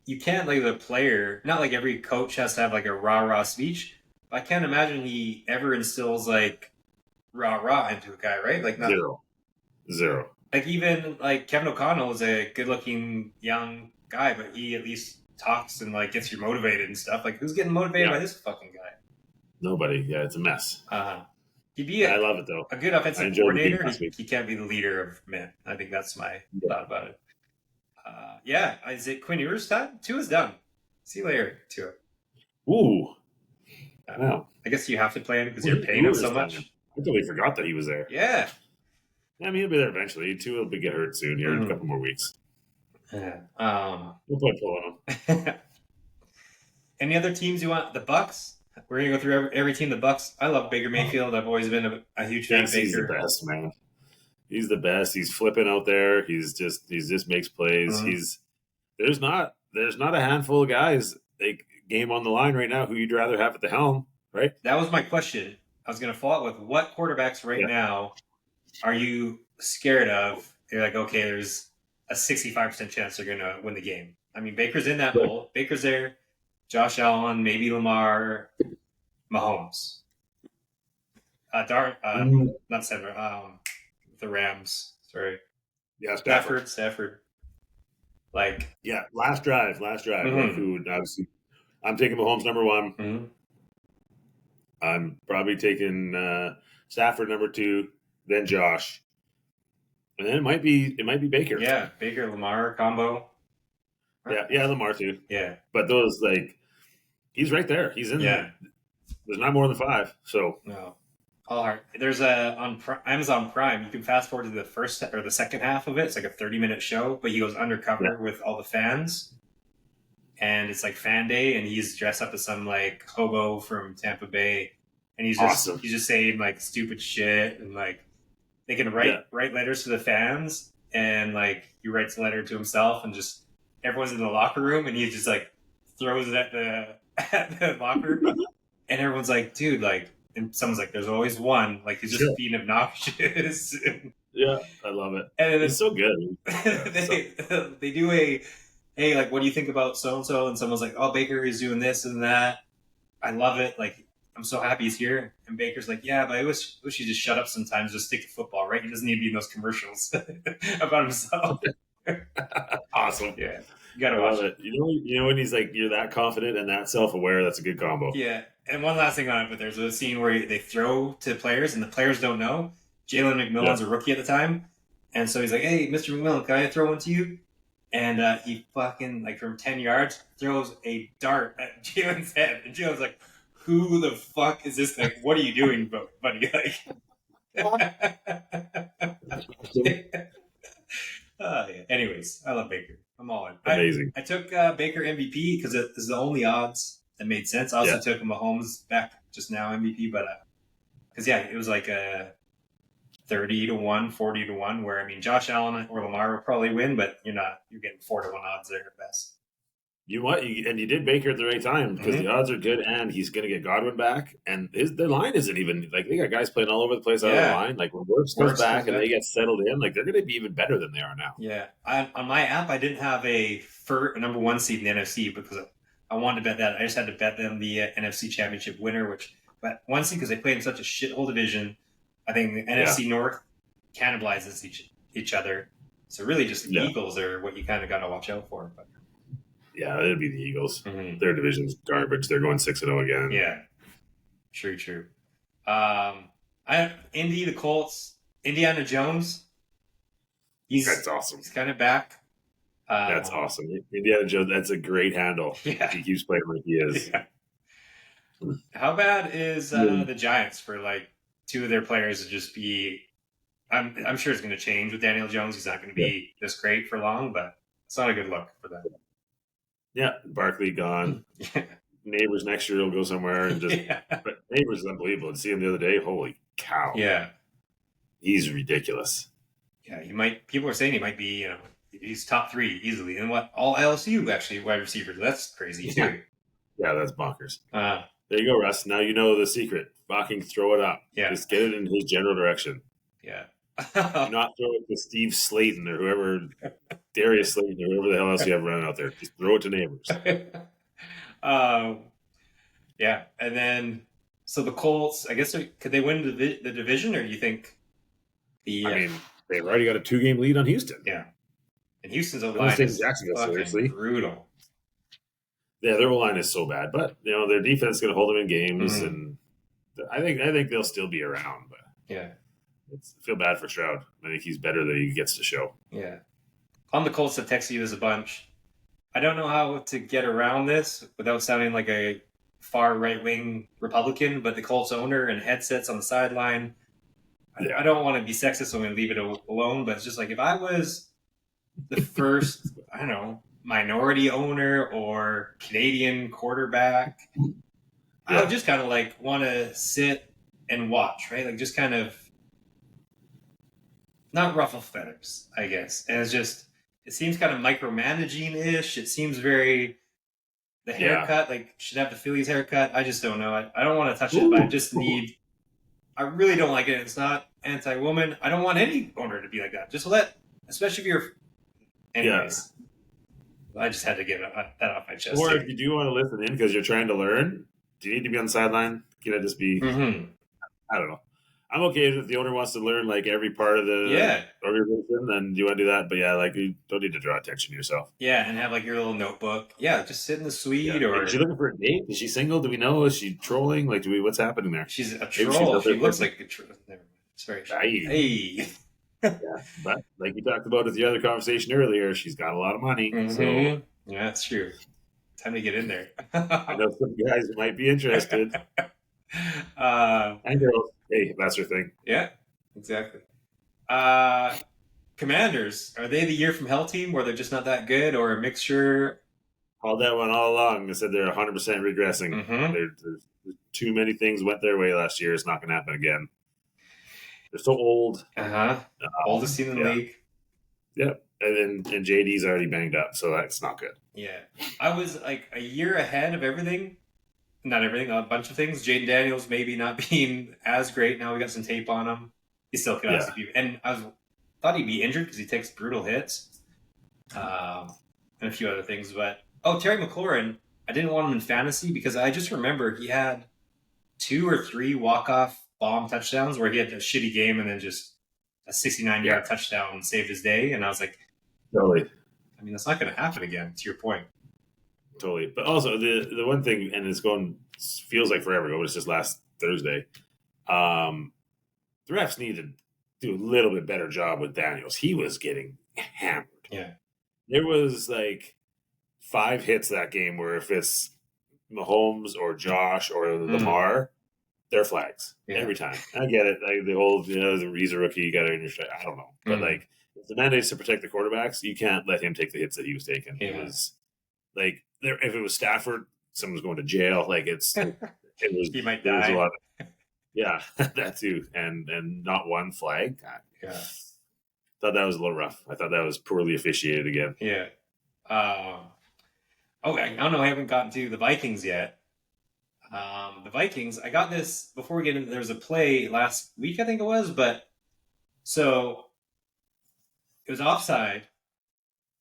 you can't, like, the player, not like every coach has to have, like, a rah-rah speech. I can't imagine he ever instills, like, rah-rah into a guy, right? Like, not, Zero. Like, even, like, Kevin O'Connell is a good-looking young guy, but he at least talks and, like, gets you motivated and stuff. Like, who's getting motivated by this fucking guy? Nobody. Yeah, it's a mess. He'd be I love it, though. A good offensive coordinator. He can't be the leader of men. I think that's my thought about it. Is it Quinn Ewers' time? Tua's done. See you later, Tua. Ooh. I know. I guess you have to play him because you're paying him so much. I totally forgot that he was there. Yeah. I mean, he'll be there eventually. Tua will get hurt soon here in a couple more weeks. Yeah. We'll play pull on him. Any other teams you want? The Bucks? We're going to go through every team. The Bucks. I love Baker Mayfield. I've always been a huge fan of Baker. He's the best, man. He's the best. He's flipping out there. He just makes plays. There's not a handful of guys, like, game on the line right now, who you'd rather have at the helm, right? That was my question. I was going to follow up with what quarterbacks right now are you scared of? You're like, okay, there's a 65% chance they're going to win the game. I mean, Baker's in that bowl. Baker's there. Josh Allen, maybe Lamar, Mahomes. Not Denver. The Rams. Sorry. Yeah, Stafford. Like, last drive. Who obviously, I'm taking Mahomes number 1. Mm-hmm. I'm probably taking Stafford number 2, then Josh, and then it might be Baker. Yeah, Baker Lamar combo. Yeah, Lamar too. Yeah, but those, like, he's right there. He's in there. There's not more than 5. So no. All right. There's on Amazon Prime. You can fast forward to the first or the second half of it. It's like a 30-minute show, but he goes undercover with all the fans, and it's like fan day, and he's dressed up as some like hobo from Tampa Bay, and he's just saying like stupid shit, and like they can write letters to the fans, and like he writes a letter to himself, and just everyone's in the locker room, and he just like throws it at the locker, and everyone's like, dude, like. And someone's like, there's always one. Like, he's just being obnoxious. Yeah, I love it. And it's so good. They do hey, like, what do you think about so-and-so? And someone's like, oh, Baker is doing this and that. I love it. Like, I'm so happy he's here. And Baker's like, yeah, but I wish he just shut up sometimes, just stick to football, right? He doesn't need to be in those commercials about himself. Awesome. Yeah, you gotta I watch love it. You know when he's like, you're that confident and that self-aware, that's a good combo. Yeah, and one last thing on it, but there's a scene where they throw to players and the players don't know. Jalen McMillan's a rookie at the time, and so he's like, "Hey, Mr. McMillan, can I throw one to you?" And he fucking like from 10 yards throws a dart at Jalen's head, and Jalen's like, "Who the fuck is this? Like, what are you doing, buddy?" Like, yeah. Anyways, I love Baker. I'm all in. Amazing. I took Baker MVP because it is the only odds that made sense. I also took Mahomes back just now MVP, but because it was like a 30-1, 40-1. Where I mean, Josh Allen or Lamar will probably win, but you're getting 4-1 odds there at best. You did Baker at the right time because the odds are good, and he's going to get Godwin back, and their line isn't even like they got guys playing all over the place out of the line. Like when Wirtz goes back and they get settled in, like they're going to be even better than they are now. Yeah, on my app, I didn't have a number 1 seed in the NFC because I wanted to bet that. I just had to bet them the NFC Championship winner, but 1 seed because they play in such a shithole division. I think the NFC North cannibalizes each other. So really, just the Eagles are what you kind of got to watch out for. But. Yeah, it'd be the Eagles. Mm-hmm. Their division's garbage. They're going 6-0 again. Yeah, true. Indy, the Colts, Indiana Jones. That's awesome. He's kind of back. That's awesome. Indiana Jones. That's a great handle. Yeah, he keeps playing like he is. Yeah. How bad is the Giants for like 2 of their players to just be? I'm sure it's going to change with Daniel Jones. He's not going to be this great for long, but it's not a good look for them. Yeah, Barkley gone. Neighbors next year will go somewhere and just. But Neighbors is unbelievable. To see him the other day, holy cow! Yeah, he's ridiculous. Yeah, he might. People are saying he might be. He's top 3 easily. And all LSU actually wide receivers. That's crazy too. Yeah, that's bonkers. There you go, Russ. Now you know the secret. Fucking throw it up. Yeah, just get it in his general direction. Yeah. Do not throw it to Steve Slayton or whoever, Darius Slayton or whoever the hell else you have running out there. Just throw it to Neighbors. Yeah, and then so the Colts. I guess could they win the division, or do you think? I mean, they've already got a 2-game lead on Houston. Yeah, and Houston's O-line is seriously brutal. Yeah, their O-line is so bad, but their defense is going to hold them in games, and I think they'll still be around. But yeah. I feel bad for Stroud. I think he's better than he gets to show. Yeah. On the Colts that text you there's a bunch. I don't know how to get around this without sounding like a far right-wing Republican, but the Colts owner and headsets on the sideline. I don't want to be sexist, so I'm going to leave it alone, but it's just like if I was the first, I don't know, minority owner or Canadian quarterback, I would just kind of like want to sit and watch, right? Like just kind of not ruffle feathers, I guess. And it seems kind of micromanaging-ish. It seems very, the haircut, like should have the Phillies haircut. I just don't know. I don't want to touch it, but I really don't like it. It's not anti-woman. I don't want any owner to be like that. Just especially if you're, anyways. Yeah. I just had to get that off my chest. Or if you do want to listen in because you're trying to learn, do you need to be on the sideline? Can it just be, I don't know. I'm okay if the owner wants to learn like every part of the organization, then you want to do that. But you don't need to draw attention to yourself. Yeah, and have like your little notebook. Yeah, just sit in the suite. Or is she looking for a date? Is she single? Do we know? Is she trolling? Like, what's happening there? She's a troll. She looks like a troll. It's very. Hey. Yeah, but like you talked about with the other conversation earlier, she's got a lot of money. So yeah, that's true. Time to get in there. I know some guys who might be interested. And girls. Hey, that's her thing. Yeah, exactly. Commanders, are they the year from hell team where they're just not that good, or a mixture? Called that one all along. They said they're 100% regressing. There's too many things went their way last year. It's not going to happen again. They're so old. Oldest team in the league. Yep. And JD's already banged up, so that's not good. Yeah. I was like a year ahead of everything. Not everything, a bunch of things. Jaden Daniels maybe not being as great. Now we got some tape on him. He still could be. And thought he'd be injured because he takes brutal hits. And a few other things. But, Terry McLaurin, I didn't want him in fantasy because I just remember he had 2 or 3 walk-off bomb touchdowns where he had a shitty game and then just a 69-yard touchdown saved his day. And I was like, totally. I mean, that's not going to happen again, to your point. Totally. But also the one thing, and feels like forever ago, but it's just last Thursday. The refs need to do a little bit better job with Daniels. He was getting hammered. Yeah. There was like 5 hits that game where if it's Mahomes or Josh or Lamar, they're flags every time. I get it. Like the whole, he's a rookie, you got to understand. I don't know. But like, if the mandate is to protect the quarterbacks, you can't let him take the hits that he was taking. Yeah. It was like, if it was Stafford, someone was going to jail. Like it was, he might die. A lot of, yeah, that too. And not one flag. God. Yeah. Thought that was a little rough. I thought that was poorly officiated again. Yeah. I don't know. I haven't gotten to the Vikings yet. The Vikings, I got this before we get into. There was a play last week, I think it was, but so it was offside.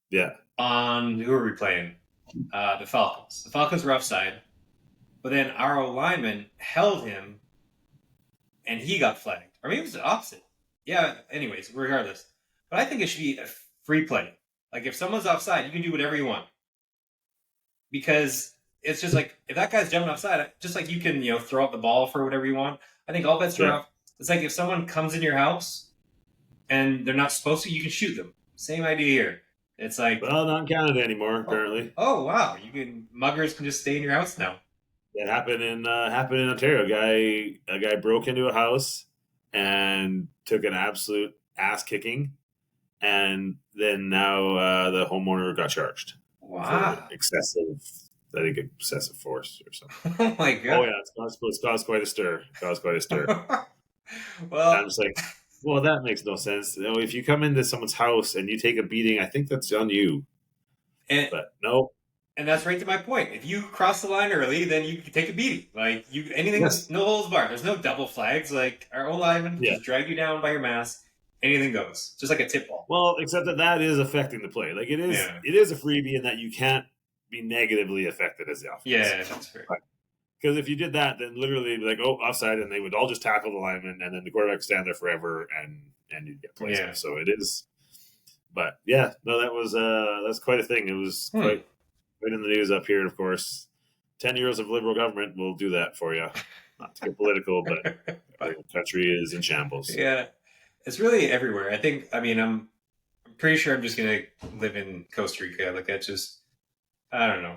Yeah. On who are we playing? The Falcons. The Falcons were offside, but then our lineman held him, and he got flagged. Or maybe it was the opposite. Yeah. Anyways, regardless, but I think it should be a free play. Like if someone's offside, you can do whatever you want. Because it's just like, if that guy's jumping offside, just like you can, throw out the ball for whatever you want. I think all bets are off. It's like if someone comes in your house and they're not supposed to, you can shoot them. Same idea here. It's like, well, not in Canada anymore, apparently. Oh wow, muggers can just stay in your house now. It happened in Ontario. A guy broke into a house and took an absolute ass kicking, and then now the homeowner got charged. Wow. Excessive force or something. Oh my god. Oh yeah, it's caused quite a stir. Well, I'm just like, well, that makes no sense. If you come into someone's house and you take a beating, I think that's on you. But no. And that's right to my point. If you cross the line early, then you can take a beating. Like no holds barred. There's no double flags. Like our old lineman can just drag you down by your mask. Anything goes, just like a tip ball. Well, except that is affecting the play. Like it is a freebie in that you can't be negatively affected as the offense. Yeah, that's fair. Because if you did that, then literally they'd be like, oh, offside, and they would all just tackle the lineman, and then the quarterback would stand there forever, and you'd get plays. Yeah. So it is. But yeah, no, that's quite a thing. It was quite in the news up here, of course. 10 years of liberal government will do that for you. Not to get political, but the country is in shambles. Yeah. It's really everywhere. I'm pretty sure I'm just going to live in Costa Rica. Like, I don't know.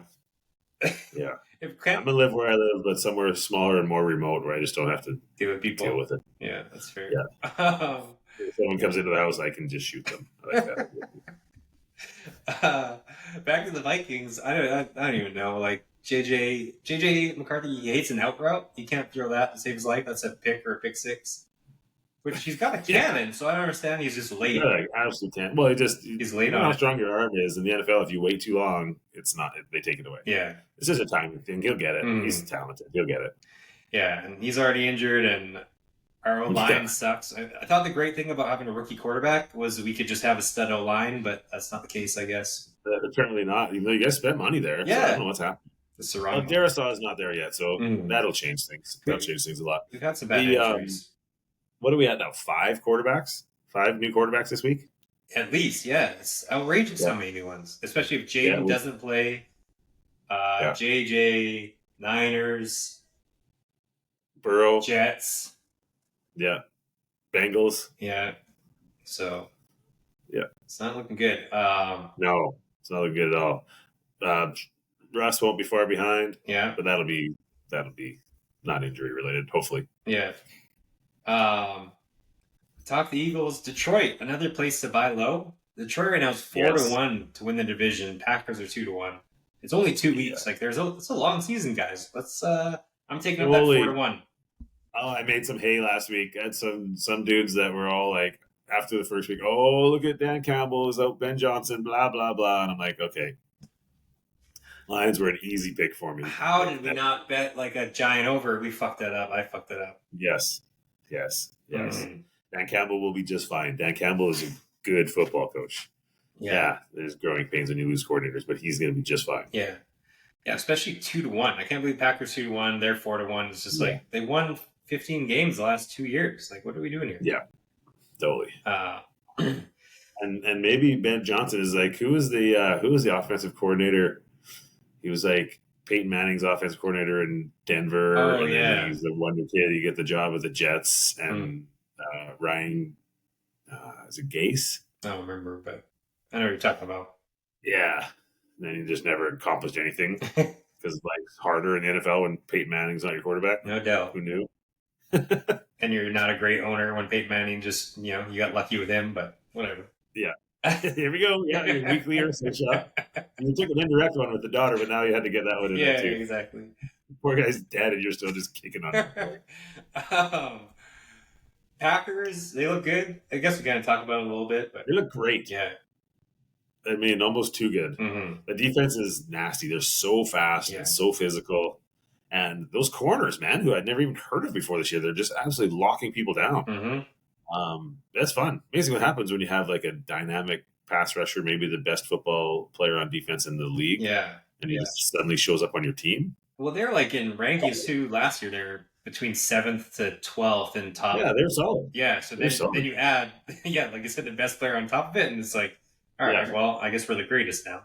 Yeah. I'm going to live where I live, but somewhere smaller and more remote where I just don't have to deal with it. Yeah, that's fair. Yeah. If someone comes into the house, I can just shoot them. I like that. Back to the Vikings. I don't even know. Like, JJ McCarthy, he hates an out route. He can't throw that to save his life. That's a pick or a pick six. Which he's got a cannon, so I don't understand. He's just late. Yeah, absolutely can't. Well, he's late on how strong your arm is in the NFL. If you wait too long, they take it away. Yeah, it's just a timing thing. He'll get it. He's talented. He'll get it. Yeah, and he's already injured, and our O-line sucks. I thought the great thing about having a rookie quarterback was we could just have a stud O-line, but that's not the case, I guess. Apparently not. Even though you guys spent money there. Yeah, so I don't know what's happening. Darisaw is not there yet, so that'll change things. That'll change things a lot. We've had some bad injuries. What are we at now? 5 quarterbacks? 5 new quarterbacks this week? At least, yeah. It's outrageous how many new ones. Especially if Jaden doesn't play. JJ, Niners. Burrow. Jets. Yeah. Bengals. Yeah. So. Yeah. It's not looking good. No, it's not looking good at all. Russ won't be far behind. Yeah. But that'll be not injury related, hopefully. Yeah. Talk the Eagles. Detroit, another place to buy low. Detroit right now is 4-1 to win the division. Packers are 2-1. It's only 2 weeks. Like it's a long season, guys. I'm taking up that 4-1. Oh, I made some hay last week. I had some dudes that were all like, after the first week, oh, look at Dan Campbell is out, Ben Johnson, blah blah blah, and I'm like, okay. Lions were an easy pick for me. How did we not bet like a giant over? We fucked that up. I fucked it up. Yes. Dan Campbell will be just fine. Dan Campbell is a good football coach. Yeah, there's growing pains when you lose coordinators, but he's going to be just fine. Yeah. Yeah, especially 2-1. I can't believe Packers 2-1. They're 4-1. It's just like they won 15 games the last 2 years. Like, what are we doing here? Yeah, totally. Uh, And maybe Ben Johnson is like, who was the offensive coordinator? He was like Peyton Manning's offensive coordinator in Denver, Oh, and yeah. then he's the wonder kid. You get the job with the Jets, and Ryan, is it Gase? I don't remember, but I know what you're talking about. Yeah, and then he just never accomplished anything because like it's harder in the NFL when Peyton Manning's not your quarterback. No doubt. Who knew? And you're not a great owner when Peyton Manning just, you got lucky with him, but whatever. Yeah. Here we go. Yeah, your weekly research shot. You took an indirect one with the daughter, but now you had to get that one in there too. Exactly. Poor guy's dead, and you're still just kicking on him. Packers, they look good. I guess we kind of talk about it a little bit, but They look great. yeah. I mean, almost too good. Mm-hmm. The defense is nasty. They're so fast and so physical. And those corners, man, who I'd never even heard of before this year, they're just absolutely locking people down. Mm-hmm. That's fun. Amazing what happens when you have like a dynamic pass rusher, maybe the best football player on defense in the league. Yeah. And he just suddenly shows up on your team. Well, they're like in rankings too. Last year, they're between 7th to 12th in top. Yeah, they're solid. Yeah, so then you add, like I said, the best player on top of it, and it's like, all right, well, I guess we're the greatest now.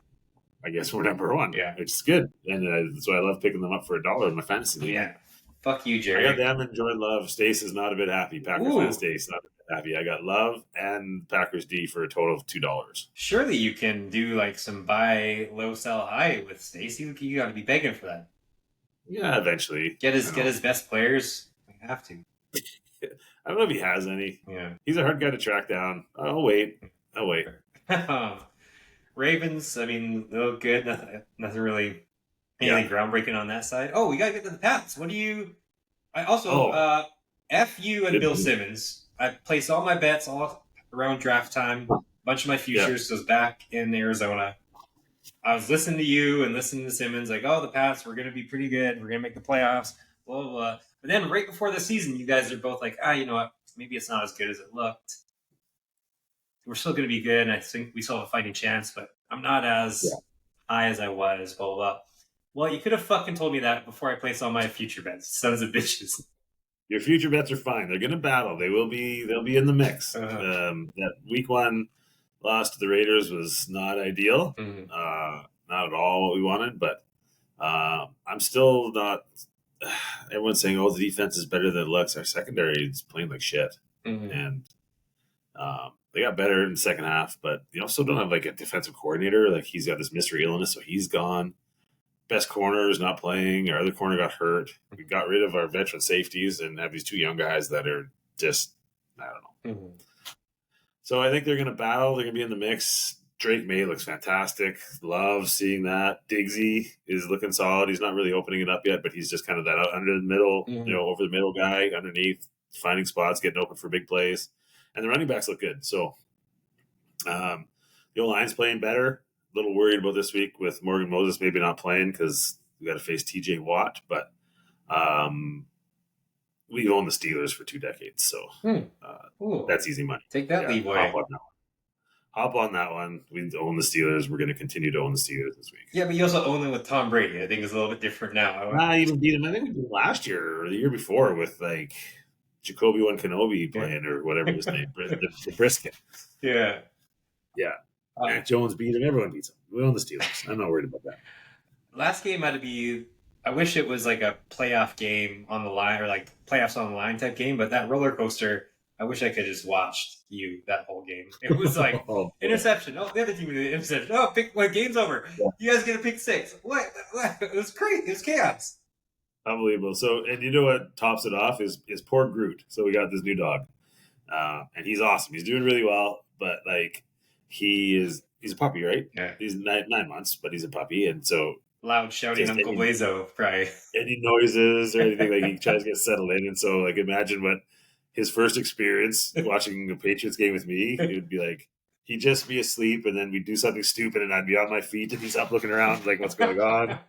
I guess we're number one. Yeah. Which is good. And that's why I love picking them up for $1 in my fantasy league. Yeah. Fuck you, Jerry. I got them and Jordan Love. Stace is not a bit happy. Packers fan Stace not a bit happy. I got Love and Packers D for a total of $2. Surely you can do like some buy low, sell high with Stace. You got to be begging for that. Yeah, eventually. Get his best players. We have to. I don't know if he has any. Yeah. He's a hard guy to track down. I'll wait. Ravens, I mean, they look good. Nothing really anything groundbreaking on that side. Oh, we got to get to the Pats. What do you... I also, F you and Bill Simmons. I placed all my bets all around draft time. A bunch of my futures was back in Arizona. I was listening to you and listening to Simmons, like, oh, the Pats, we're going to be pretty good. We're going to make the playoffs, blah, blah, blah. But then right before the season, you guys are both like, you know what? Maybe it's not as good as it looked. We're still going to be good, and I think we still have a fighting chance, but I'm not as high as I was, blah, blah, blah. Well, you could have fucking told me that before I placed all my future bets. Sons of bitches. Your future bets are fine. They're going to battle. They'll be in the mix. That week 1 loss to the Raiders was not ideal. Mm-hmm. Not at all what we wanted, but I'm still not. Everyone's saying, "Oh, the defense is better than it looks." Our secondary is playing like shit, and they got better in the second half. But you also don't have like a defensive coordinator. Like he's got this mystery illness, so he's gone. Best corner is not playing. Our other corner got hurt. We got rid of our veteran safeties and have these 2 young guys that are just, I don't know. So I think they're going to battle. They're going to be in the mix. Drake May looks fantastic. Love seeing that. Diggsy is looking solid. He's not really opening it up yet, but he's just kind of that under the middle, over the middle guy underneath, finding spots, getting open for big plays. And the running backs look good. So the O-line's playing better. A little worried about this week with Morgan Moses maybe not playing because we got to face TJ Watt, but we've owned the Steelers for 2 decades, so that's easy money. Take that, Leroy. Hop on that one. We own the Steelers. We're going to continue to own the Steelers this week. Yeah, but you also own them with Tom Brady. I think it's a little bit different now. I even beat him. I think we did last year or the year before with like Jacoby Kenobi playing or whatever his name, the brisket. Yeah. Matt Jones beat him. Everyone beats him. We own the Steelers. I'm not worried about that. Last game had to be. I wish it was like a playoff game on the line or like playoffs on the line type game, but that roller coaster. I wish I could just watched you that whole game. It was like interception. Oh, the other team did the interception. Oh, game's over. Yeah. You guys get a pick 6. What? It was crazy. It was chaos. Unbelievable. So, and you know what tops it off is poor Groot. So we got this new dog, and he's awesome. He's doing really well, but like he's a puppy, right? Yeah. He's 9 months, but he's a puppy, and so loud shouting Uncle Blaiso, probably any noises or anything like he tries to get settled in, and so like imagine what his first experience watching a Patriots game with me, it would be like he'd just be asleep, and then we'd do something stupid, and I'd be on my feet, and he's up looking around like what's going on.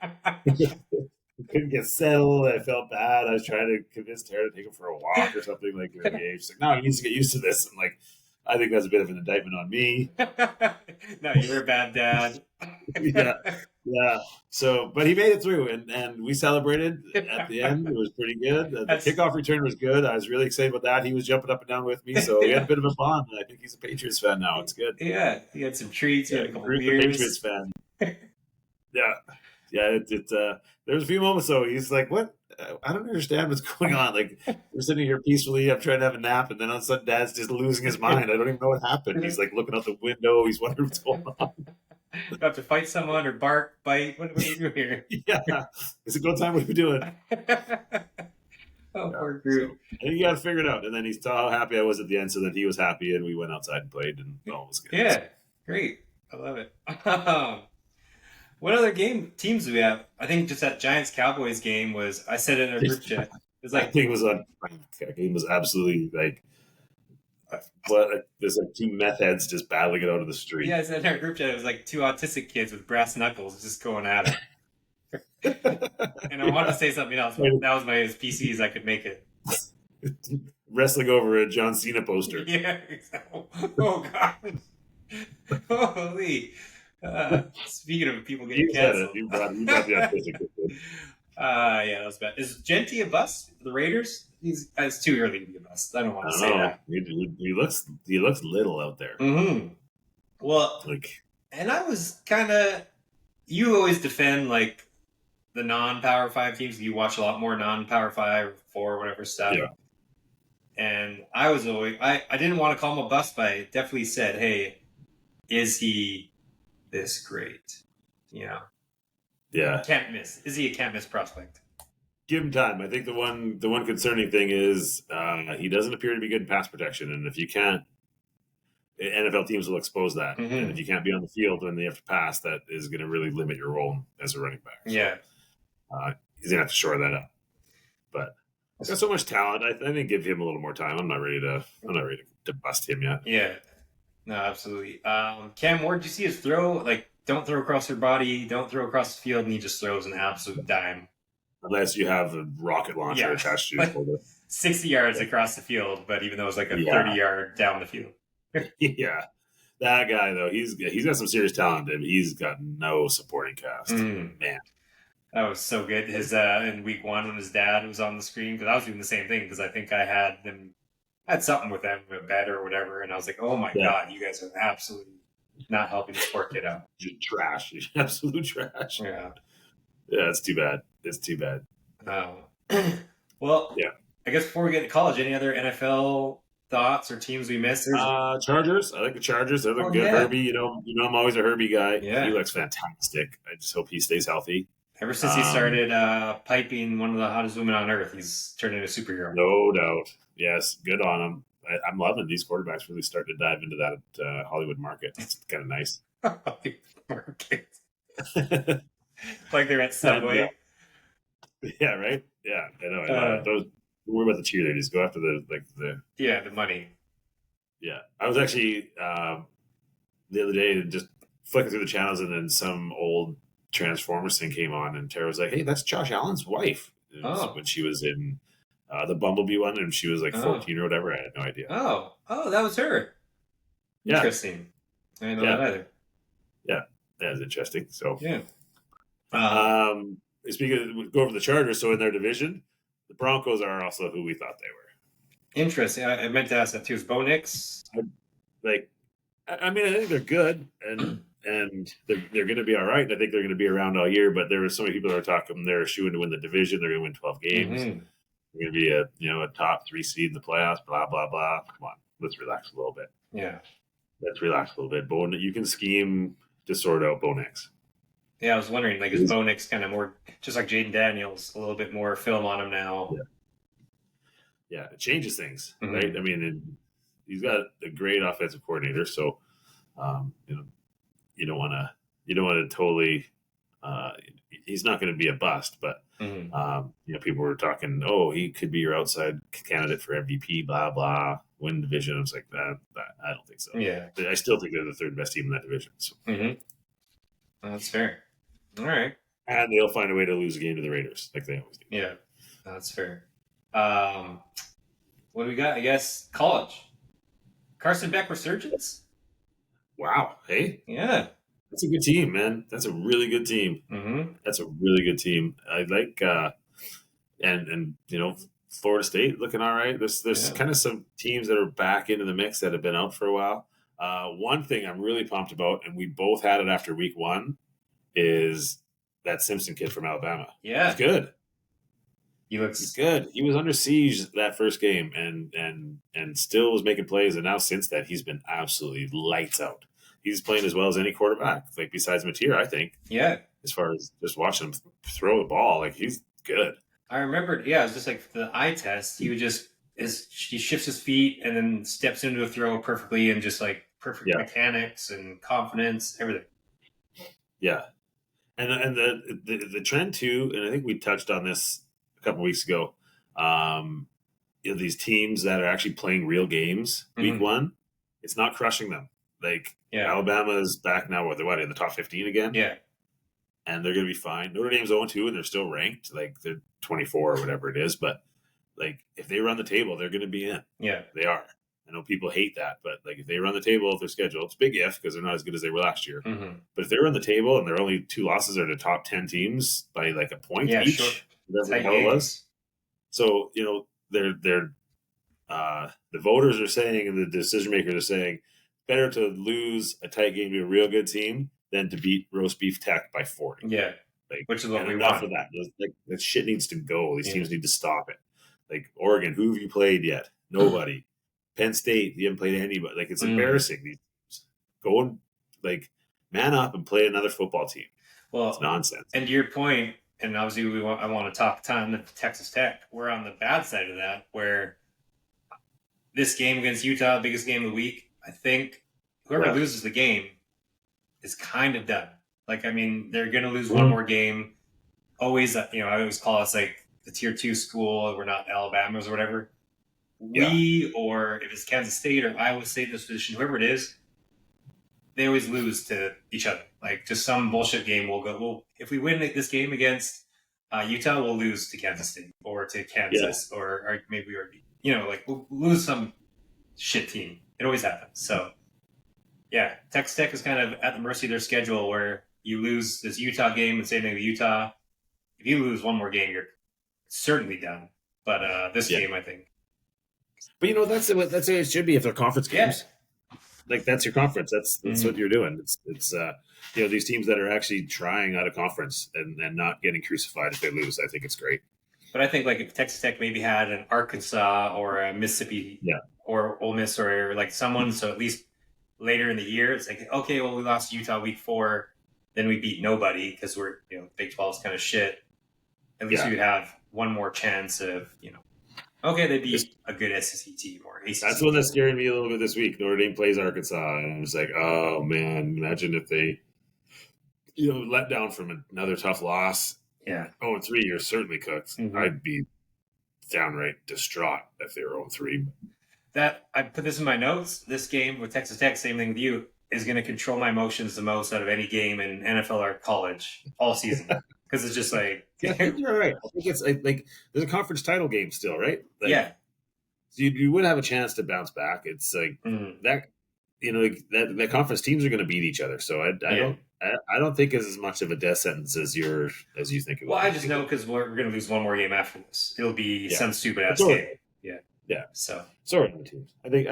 Couldn't get settled. I felt bad. I was trying to convince Tara to take him for a walk or something like that. She's like, no, he needs to get used to this. And like, I think that's a bit of an indictment on me. No, you were a bad dad. Yeah. Yeah. So, but he made it through, and we celebrated at the end. It was pretty good. The That's kickoff return was good. I was really excited about that. He was jumping up and down with me, so we had a bit of a bond. And I think he's a Patriots fan now. It's good. yeah. You had some treats. You Yeah, had a couple Drew's a Patriots beers. fan. Yeah, yeah. There was a few moments though. He's like, "What? I don't understand what's going on." Like we're sitting here peacefully. I'm trying to have a nap, and then all of a sudden, Dad's just losing his mind. I don't even know what happened. He's like looking out the window. He's wondering what's going on. About to fight someone or bark, bite. What are you doing here? Yeah, is it go time? What are we doing? Oh, Yeah. poor So Groot. I think you got to figure it out. And then he saw how happy I was at the end, so that he was happy, and we went outside and played, and all was good. Yeah, great. I love it. What other teams do we have? I think just that Giants Cowboys game was. I said it in a group chat. It was That like, thing was on. That game was absolutely like what? There's like two meth heads just battling it out of the street. yeah, I said in our group chat. It was like two autistic kids with brass knuckles just going at it. And I wanted to say something else, but that was my as PC as I could make it. Wrestling over a John Cena poster. Yeah. Oh God. Holy. Speaking of people getting You said it. canceled. You brought the autistic kid. Yeah, that was bad. Is Genty a bust for the Raiders? It's too early to be a bust. I don't want I to don't say know. that. He looks little out there. Mm-hmm. Well, Like and I was kind of. You always defend like the non-Power 5 teams. You watch a lot more non-Power 5 or 4 whatever stuff. Yeah. And I was always I didn't want to call him a bust, but I definitely said, hey, is he this great? You know. yeah. Can't miss. Is he a can't miss prospect? Give him time. I think the one concerning thing is he doesn't appear to be good in pass protection, and if you can't, NFL teams will expose that. Mm-hmm. And if you can't be on the field when they have to pass, that is going to really limit your role as a running back. So, Yeah. he's going to have to shore that up. But he's got so much talent. I think give him a little more time. I'm not ready to bust him yet. Yeah. No, absolutely. Cam Ward, did you see his throw? Like, don't throw across your body, don't throw across the field, and he just throws an absolute dime. Unless you have a rocket launcher attached to your shoulder. 60 yards across the field, but even though it's like a 30-yard down the field. Yeah. That guy, though, he's got some serious talent, and he's got no supporting cast. Man. That was so good. His in week 1 when his dad was on the screen, because I was doing the same thing, because I think I had something with them, a bet or whatever, and I was like, oh my God, you guys are absolutely not helping this poor kid out. You're trash. You're absolute trash. Yeah. Yeah, it's too bad. It's too bad. Well, yeah. I guess before we get to college, any other NFL thoughts or teams we missed? Chargers. I like the Chargers. They look good. Yeah. Herbie, you know, I'm always a Herbie guy. Yeah. He looks fantastic. I just hope he stays healthy. Ever since he started piping one of the hottest women on earth, he's turned into a superhero. No doubt. Yes, good on him. I'm loving these quarterbacks really starting to dive into that Hollywood market. It's kind of nice. Hollywood market. Like they're at Subway. Yeah, right? Yeah, I know. Don't worry about the cheerleaders. Go after the money. Yeah. I was actually the other day just flicking through the channels, and then some old Transformers thing came on, and Tara was like, hey, that's Josh Allen's wife. When she was in the Bumblebee one, and she was like 14 or whatever. I had no idea. Oh, that was her. Yeah. Interesting. I didn't know that either. Yeah, that was interesting. So yeah. Speaking of, go over the Chargers, so in their division, the Broncos are also who we thought they were. Interesting. I meant to ask that too. Is Bo Nix? I mean, I think they're good, and they're going to be all right. And I think they're going to be around all year. But there were so many people that were talking they're shooing to win the division. They're going to win 12 games. Mm-hmm. They're going to be a top 3 seed in the playoffs. Blah blah blah. Come on, let's relax a little bit. Yeah, let's relax a little bit. Bo, you can scheme to sort out Bo Nix. Yeah, I was wondering, like, is Bo Nix kind of more just like Jaden Daniels, a little bit more film on him now? Yeah, it changes things, right? I mean, he's got a great offensive coordinator, so you don't want to totally. He's not going to be a bust, but people were talking. Oh, he could be your outside candidate for MVP. Blah blah. Win division. I was like, that I don't think so. Yeah, but I still think they're the third best team in that division. So. That's fair. All right. And they'll find a way to lose a game to the Raiders, like they always do. Yeah, that's fair. What do we got? I guess college. Carson Beck resurgence? Wow. Hey? Yeah. That's a good team, man. That's a really good team. Mm-hmm. That's a really good team. I like and Florida State looking all right. There's Yeah. kind of some teams that are back into the mix that have been out for a while. One thing I'm really pumped about, and we both had it after week one, is that Simpson kid from Alabama. Yeah. He's good. He He's looks good. He was under siege that first game and still was making plays. And now since that, he's been absolutely lights out. He's playing as well as any quarterback, like besides Mateer, I think. yeah. As far as just watching him throw the ball, like he's good. I remembered, yeah, it was just like the eye test. He would just he shifts his feet and then steps into a throw perfectly and just like perfect Yeah. mechanics and confidence, everything. Yeah, and the trend too, and I think we touched on this a couple weeks ago. These teams that are actually playing real games week one, it's not crushing them. Like Alabama's back now, what in the top 15 again? Yeah, and they're going to be fine. Notre Dame's 0-2 and they're still ranked, like they're 24 or whatever it is. But like if they run the table, they're going to be in. Yeah, they are. I know people hate that, but like if they run the table, if their schedule, it's a big if because they're not as good as they were last year. Mm-hmm. But if they run the table and their only 2 losses are to top 10 teams by like a point each, whatever the hell it was. So they're the voters are saying and the decision makers are saying better to lose a tight game to a real good team than to beat Roast Beef Tech by 40. Yeah, like which is what we enough want. of that. Like that shit needs to go. These teams need to stop it. Like Oregon, who have you played yet? Nobody. Penn State, you haven't played anybody. Like it's embarrassing. These teams. Go and like man up and play another football team. Well, it's nonsense. And to your point, and obviously I want to talk a ton of Texas Tech. We're on the bad side of that, where this game against Utah, biggest game of the week, I think whoever loses the game is kind of done. Like, I mean, they're going to lose one more game. Always, I always call us like the tier 2 school. We're not Alabama's or whatever. Or if it's Kansas State or Iowa State in this position, whoever it is, they always lose to each other. Like, just some bullshit game will go, well, if we win this game against Utah, we'll lose to Kansas State or to Kansas or maybe we already, like we'll lose some shit team. It always happens. So, yeah, Texas Tech is kind of at the mercy of their schedule where you lose this Utah game and same thing with Utah. If you lose one more game, you're certainly done. But this game, I think. But that's what it should be if they're conference games. Yeah. Like that's your conference. That's what you're doing. It's these teams that are actually trying out of conference and not getting crucified if they lose. I think it's great. But I think like if Texas Tech maybe had an Arkansas or a Mississippi or Ole Miss or like someone, so at least later in the year, it's like, okay, well, we lost Utah week 4, then we beat nobody because we're, Big 12 is kind of shit. At least we would have one more chance of, okay, they beat a good SEC team or ACC. That's one that's scaring me a little bit this week. Notre Dame plays Arkansas, and I'm just like, oh man, imagine if they, let down from another tough loss. Yeah. 0-3, you're certainly cooked. Mm-hmm. I'd be downright distraught if they were 0-3. That I put this in my notes. This game with Texas Tech, same thing with you, is going to control my emotions the most out of any game in NFL or college all season. Because it's just like you're right. I think it's like there's a conference title game still, right? Like, so you would have a chance to bounce back. It's like that. That conference teams are going to beat each other. So I don't think it's as much of a death sentence as you think it was. Well, I just know because we're going to lose one more game after this. It'll be some stupid ass game. Yeah. So are the teams. I think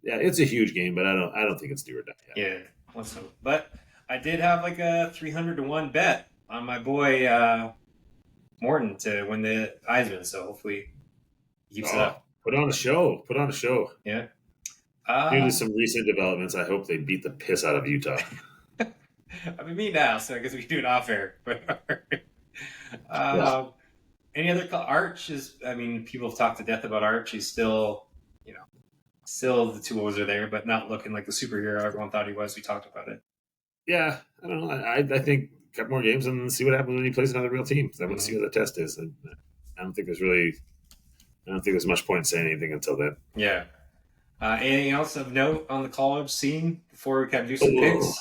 it's a huge game, but I don't think it's do or die yet. Yeah. Let's hope. But I did have like a 300-1 bet on my boy Morton to win the Heisman. So hopefully he keeps it up. Put on a show. Yeah. Due to some recent developments, I hope they beat the piss out of Utah. I mean, me now, so I guess we can do it off air. But any other Arch is? I mean, people have talked to death about Arch. He's still, still the tools are there, but not looking like the superhero everyone thought he was. We talked about it. Yeah, I don't know. I think a couple more games and see what happens when he plays another real team. I want to see what the test is. And I don't think there's much point in saying anything until then. Yeah. Anything else of note on the college scene before we kind of do some picks?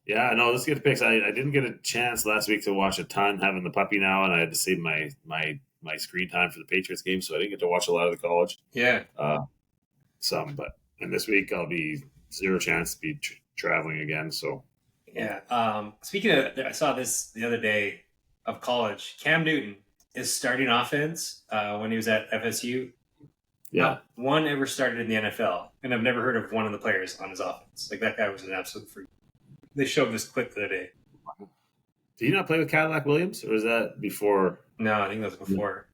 Yeah, no, let's get the picks. I didn't get a chance last week to watch a ton, having the puppy now, and I had to save my screen time for the Patriots game, so I didn't get to watch a lot of the college. Yeah. And this week I'll be zero chance to be traveling again. So Yeah. Speaking of, I saw this the other day of college. Cam Newton is starting offense when he was at FSU. yeah, Not one ever started in the NFL, and I've never heard of one of the players on his offense. Like that guy was an absolute freak. They showed this clip the other day. did he not play with Cadillac Williams, or was that before? No, I think that was before.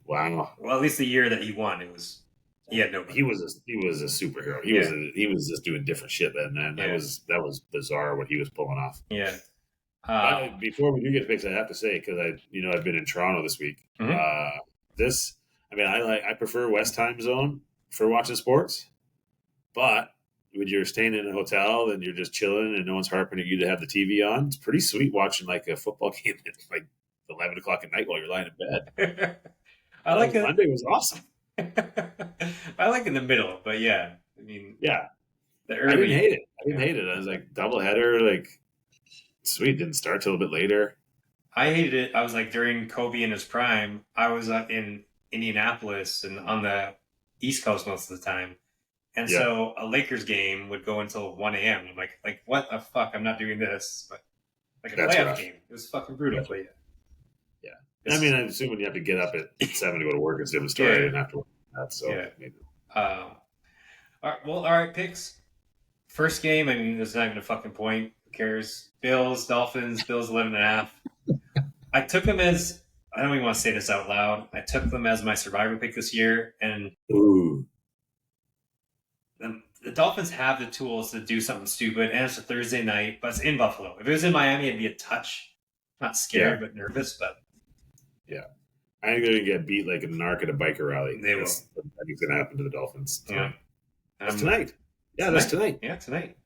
Wow, Well, at least the year that he won, it was he had nobody. he was a superhero. He was just doing different shit then, man. That was bizarre what he was pulling off. Yeah. Before we do get to picks, I have to say, because I've been in Toronto this week. Mhm. I prefer West Time Zone for watching sports, but when you're staying in a hotel and you're just chilling and no one's harping at you to have the TV on, it's pretty sweet watching like a football game at like 11 o'clock at night while you're lying in bed. I like it. Monday was awesome. I like in the middle, but yeah, I mean, Yeah, the I early. didn't hate it. I was like doubleheader, like sweet. Didn't start till a bit later. I hated it. I was like during Kobe in his prime. I was up in Indianapolis and on the East Coast most of the time. And so a Lakers game would go until 1 a.m. I'm like, what the fuck? I'm not doing this. But like a That's playoff rough. game. It was fucking brutal. But Yeah. I mean, I'm assuming you have to get up at 7 to go to work instead of a story. I didn't have to work that, so maybe. all right, picks. First game, I mean, there's not even a fucking point. Who cares? Bills, Dolphins, Bills 11.5. I took them as, I don't even want to say this out loud. I took them as my survivor pick this year, and Ooh. the Dolphins have the tools to do something stupid, and it's a Thursday night, but it's in Buffalo. If it was in Miami, I'd be a touch, not scared, but nervous. But yeah, I think they're gonna get beat like a narc at a biker rally. They will. I think it's gonna happen to the Dolphins. Yeah, that's tonight. Yeah, that's tonight. Yeah, tonight.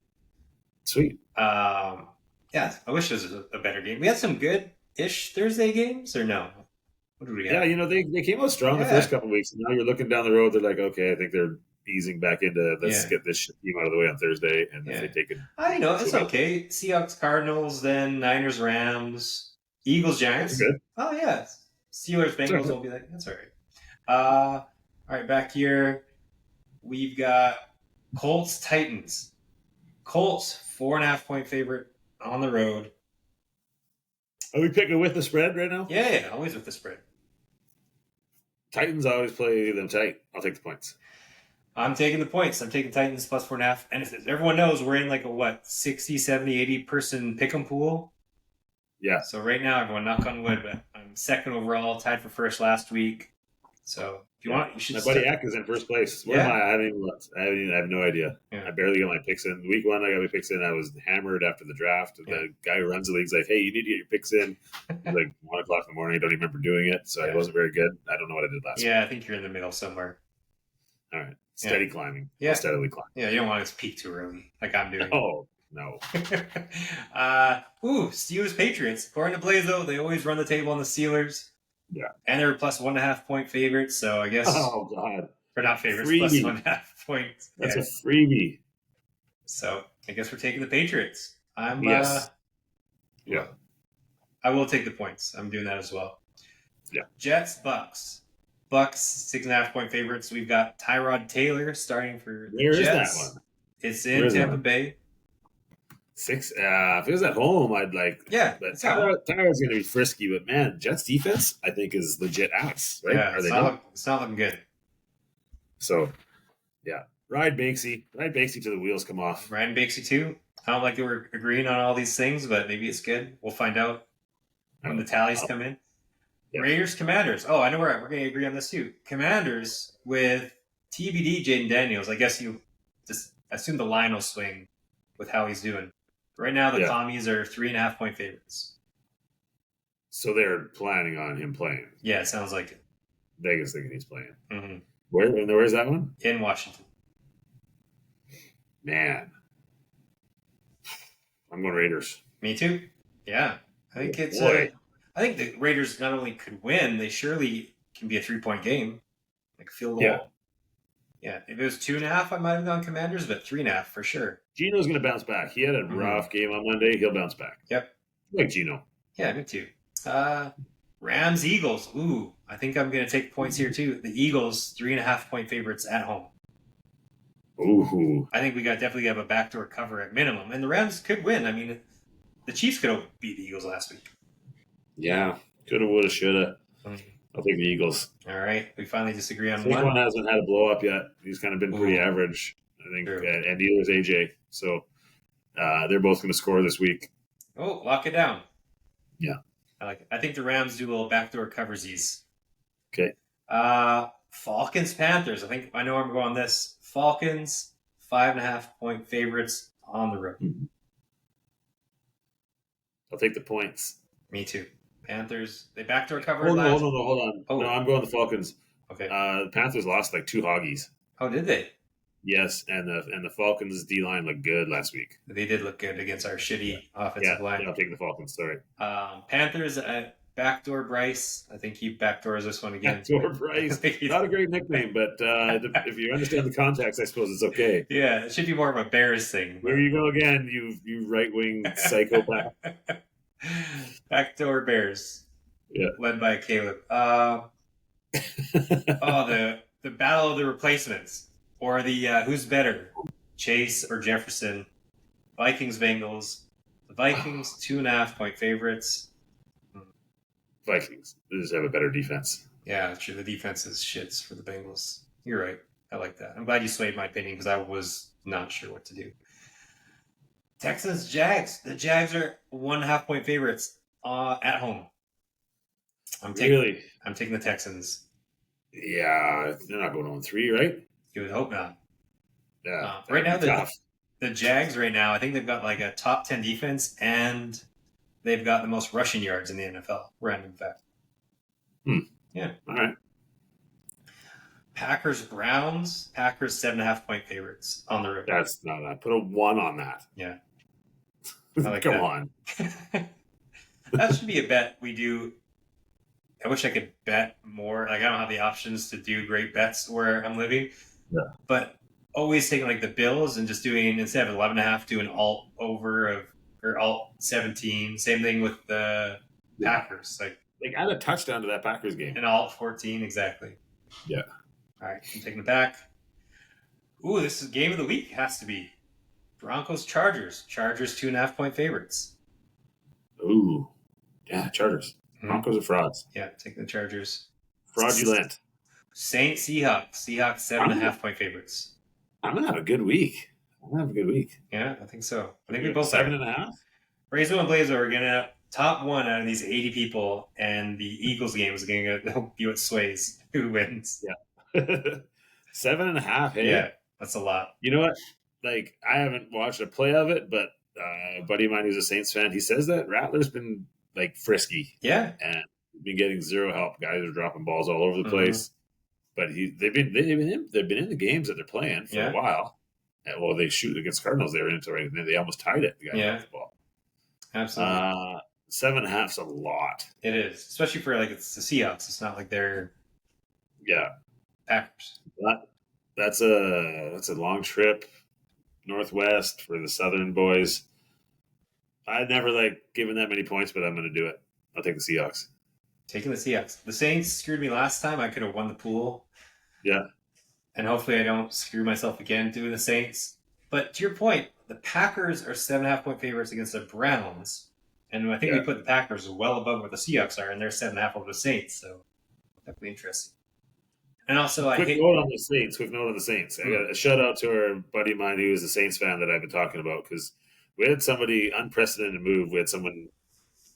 Sweet. Yeah, I wish there was a better game. We had some good-ish Thursday games, or no? What did we have? Yeah, they came out strong the first couple of weeks, and now you're looking down the road. They're like, okay, I think they're easing back into let's get this team out of the way on Thursday, and if they take it. I know it's okay. Seahawks, Cardinals, then Niners, Rams, Eagles, Giants. Good. Oh yeah, Steelers, Bengals will be like that's all right. All right, back here we've got Colts, Titans. Colts 4.5 point favorite on the road. Are we picking with the spread right now? Yeah, always with the spread. Titans always play them tight. I'll take the points. I'm taking the points. I'm taking Titans plus 4.5. And as everyone knows, we're in like a 60, 70, 80 person pick'em pool. Yeah. So right now, everyone, knock on wood, but I'm second overall, tied for first last week. So if you want, you should. My buddy Eck is in first place. Where am I? I haven't even looked. I have no idea. Yeah. I barely got my picks in. Week 1, I got my picks in. I was hammered after the draft. The guy who runs the league's like, hey, you need to get your picks in. Like 1 o'clock in the morning. I don't even remember doing it. So I wasn't very good. I don't know what I did last week. Yeah, I think you're in the middle somewhere. All right. Steady climbing. Yeah. Steadily climbing. Yeah, you don't want to peak too early like I'm doing. Oh, no. Steelers Patriots. According to Blaiso, they always run the table on the Steelers. Yeah. And they're plus 1.5 point favorites, so I guess. Oh, God. Or not favorites, freebie. plus 1.5 points. That's a freebie. So I guess we're taking the Patriots. I'm yeah. I will take the points. I'm doing that as well. Yeah. Jets, Bucks. Bucks 6.5 point favorites. We've got Tyrod Taylor starting for the Where Jets. is that one? It's in Tampa Bay. 6. If it was at home, I'd like. Yeah. But Tyrod's going to be frisky, but man, Jets defense, I think, is legit ass, right? Yeah, it's not looking good. So, yeah. Ride Banksy till the wheels come off. Ryan Banksy too. I don't like that we're agreeing on all these things, but maybe it's good. We'll find out when the tallies come in. Yeah. Raiders, Commanders. Oh, I know we're going to agree on this too. Commanders with TBD Jaden Daniels. I guess you just assume the line will swing with how he's doing. Right now, the Commies are 3.5 point favorites. So they're planning on him playing. Yeah, it sounds like it. Vegas thinking he's playing. Mm-hmm. Where's that one? In Washington. Man. I'm going Raiders. Me too. Yeah. I think I think the Raiders not only could win, they surely can be a 3-point game. Like a field goal. Yeah. If it was 2.5, I might have gone Commanders, but 3.5 for sure. Gino's going to bounce back. He had a rough game on Monday. He'll bounce back. Yep. I like Gino. Yeah, me too. Rams, Eagles. Ooh, I think I'm going to take points here too. The Eagles, 3.5 point favorites at home. Ooh. I think we got definitely have a backdoor cover at minimum, and the Rams could win. I mean, the Chiefs could have beat the Eagles last week. Yeah. Coulda, woulda, shoulda. I'll take the Eagles. All right, we finally disagree on Saquon one. hasn't had a blow up yet. He's kind of been pretty Ooh. average, I think, True. and neither is AJ. So they're both going to score this week. Oh, lock it down. Yeah. I like it. I think the Rams do a little backdoor coversies. Okay. Falcons Panthers. I know I'm going on this. Falcons 5.5-point favorites on the road. Mm-hmm. I'll take the points. Me too. Panthers. They backdoor covered Hold last. on. Oh. No, I'm going the Falcons. Okay. The Panthers lost like 2 hoggies. Oh, did they? Yes, and the Falcons D line looked good last week. They did look good against our shitty offensive line. Yeah, I'll take the Falcons. Sorry. Panthers backdoor Bryce. I think he backdoors this one again. Backdoor Bryce. Not a great nickname, but if you understand the context, I suppose it's okay. Yeah, it should be more of a Bears thing. There you go again, you right wing psychopath. Backdoor Bears. Yeah. Led by Caleb. The battle of the replacements. Or the who's better, Chase or Jefferson? Vikings Bengals. The Vikings 2.5-point favorites. Vikings. They just have a better defense. Yeah, true. The defense is shits for the Bengals. You're right. I like that. I'm glad you swayed my opinion because I was not sure what to do. Texans Jags. The Jags are 1.5-point favorites at home. I'm taking the Texans. Yeah, they're not going on 3, right? You would hope not. Yeah. Right now, the Jags right now, I think they've got like a top 10 defense and they've got the most rushing yards in the NFL. Random fact. Yeah. All right. Packers Browns. Packers 7.5-point favorites on the road. That's not that. Put a 1 on that. Yeah. Come on. That should be a bet we do. I wish I could bet more. Like I don't have the options to do great bets where I'm living. Yeah. But always taking like the Bills and just doing instead of 11.5, do an alt over or alt 17. Same thing with the Packers. Like add a touchdown to that Packers game. An alt 14 exactly. Yeah. All right, I'm taking it back. Ooh, this is game of the week. Has to be Broncos Chargers. Chargers 2.5-point favorites. Ooh, yeah, Chargers. Broncos are frauds. Yeah, taking the Chargers. Fraudulent. Saints Seahawks. Seahawks 7.5-point favorites. I'm gonna have a good week. Yeah, I think so. I think we both 7.5. Fraser and Blaiso are gonna top one out of these 80 people, and the Eagles game is gonna be what sways who wins. Yeah. 7.5. Hey, yeah, that's a lot. You know what? Like I haven't watched a play of it, but a buddy of mine who's a Saints fan, he says that Rattler's been like frisky. Yeah, and been getting zero help. Guys are dropping balls all over the place. But they've been in the games that they're playing for a while. And, well, they shoot against Cardinals. They were into it, and they almost tied it. The guy dropped the ball. Absolutely. 7.5's a lot. It is, especially for like it's the Seahawks. It's not like they're Packers. That's a long trip northwest for the Southern boys. I'd never given that many points, but I'm going to do it. I'll take the Seahawks. Taking the Seahawks. The Saints screwed me last time. I could have won the pool. Yeah. And hopefully I don't screw myself again doing the Saints. But to your point, the Packers are 7.5-point favorites against the Browns. And I think we put the Packers well above what the Seahawks are, and they're 7.5 over the Saints. So definitely interesting. And also, Quick note on the Saints. I got a shout out to our buddy of mine who is a Saints fan that I've been talking about because we had somebody unprecedented move. We had someone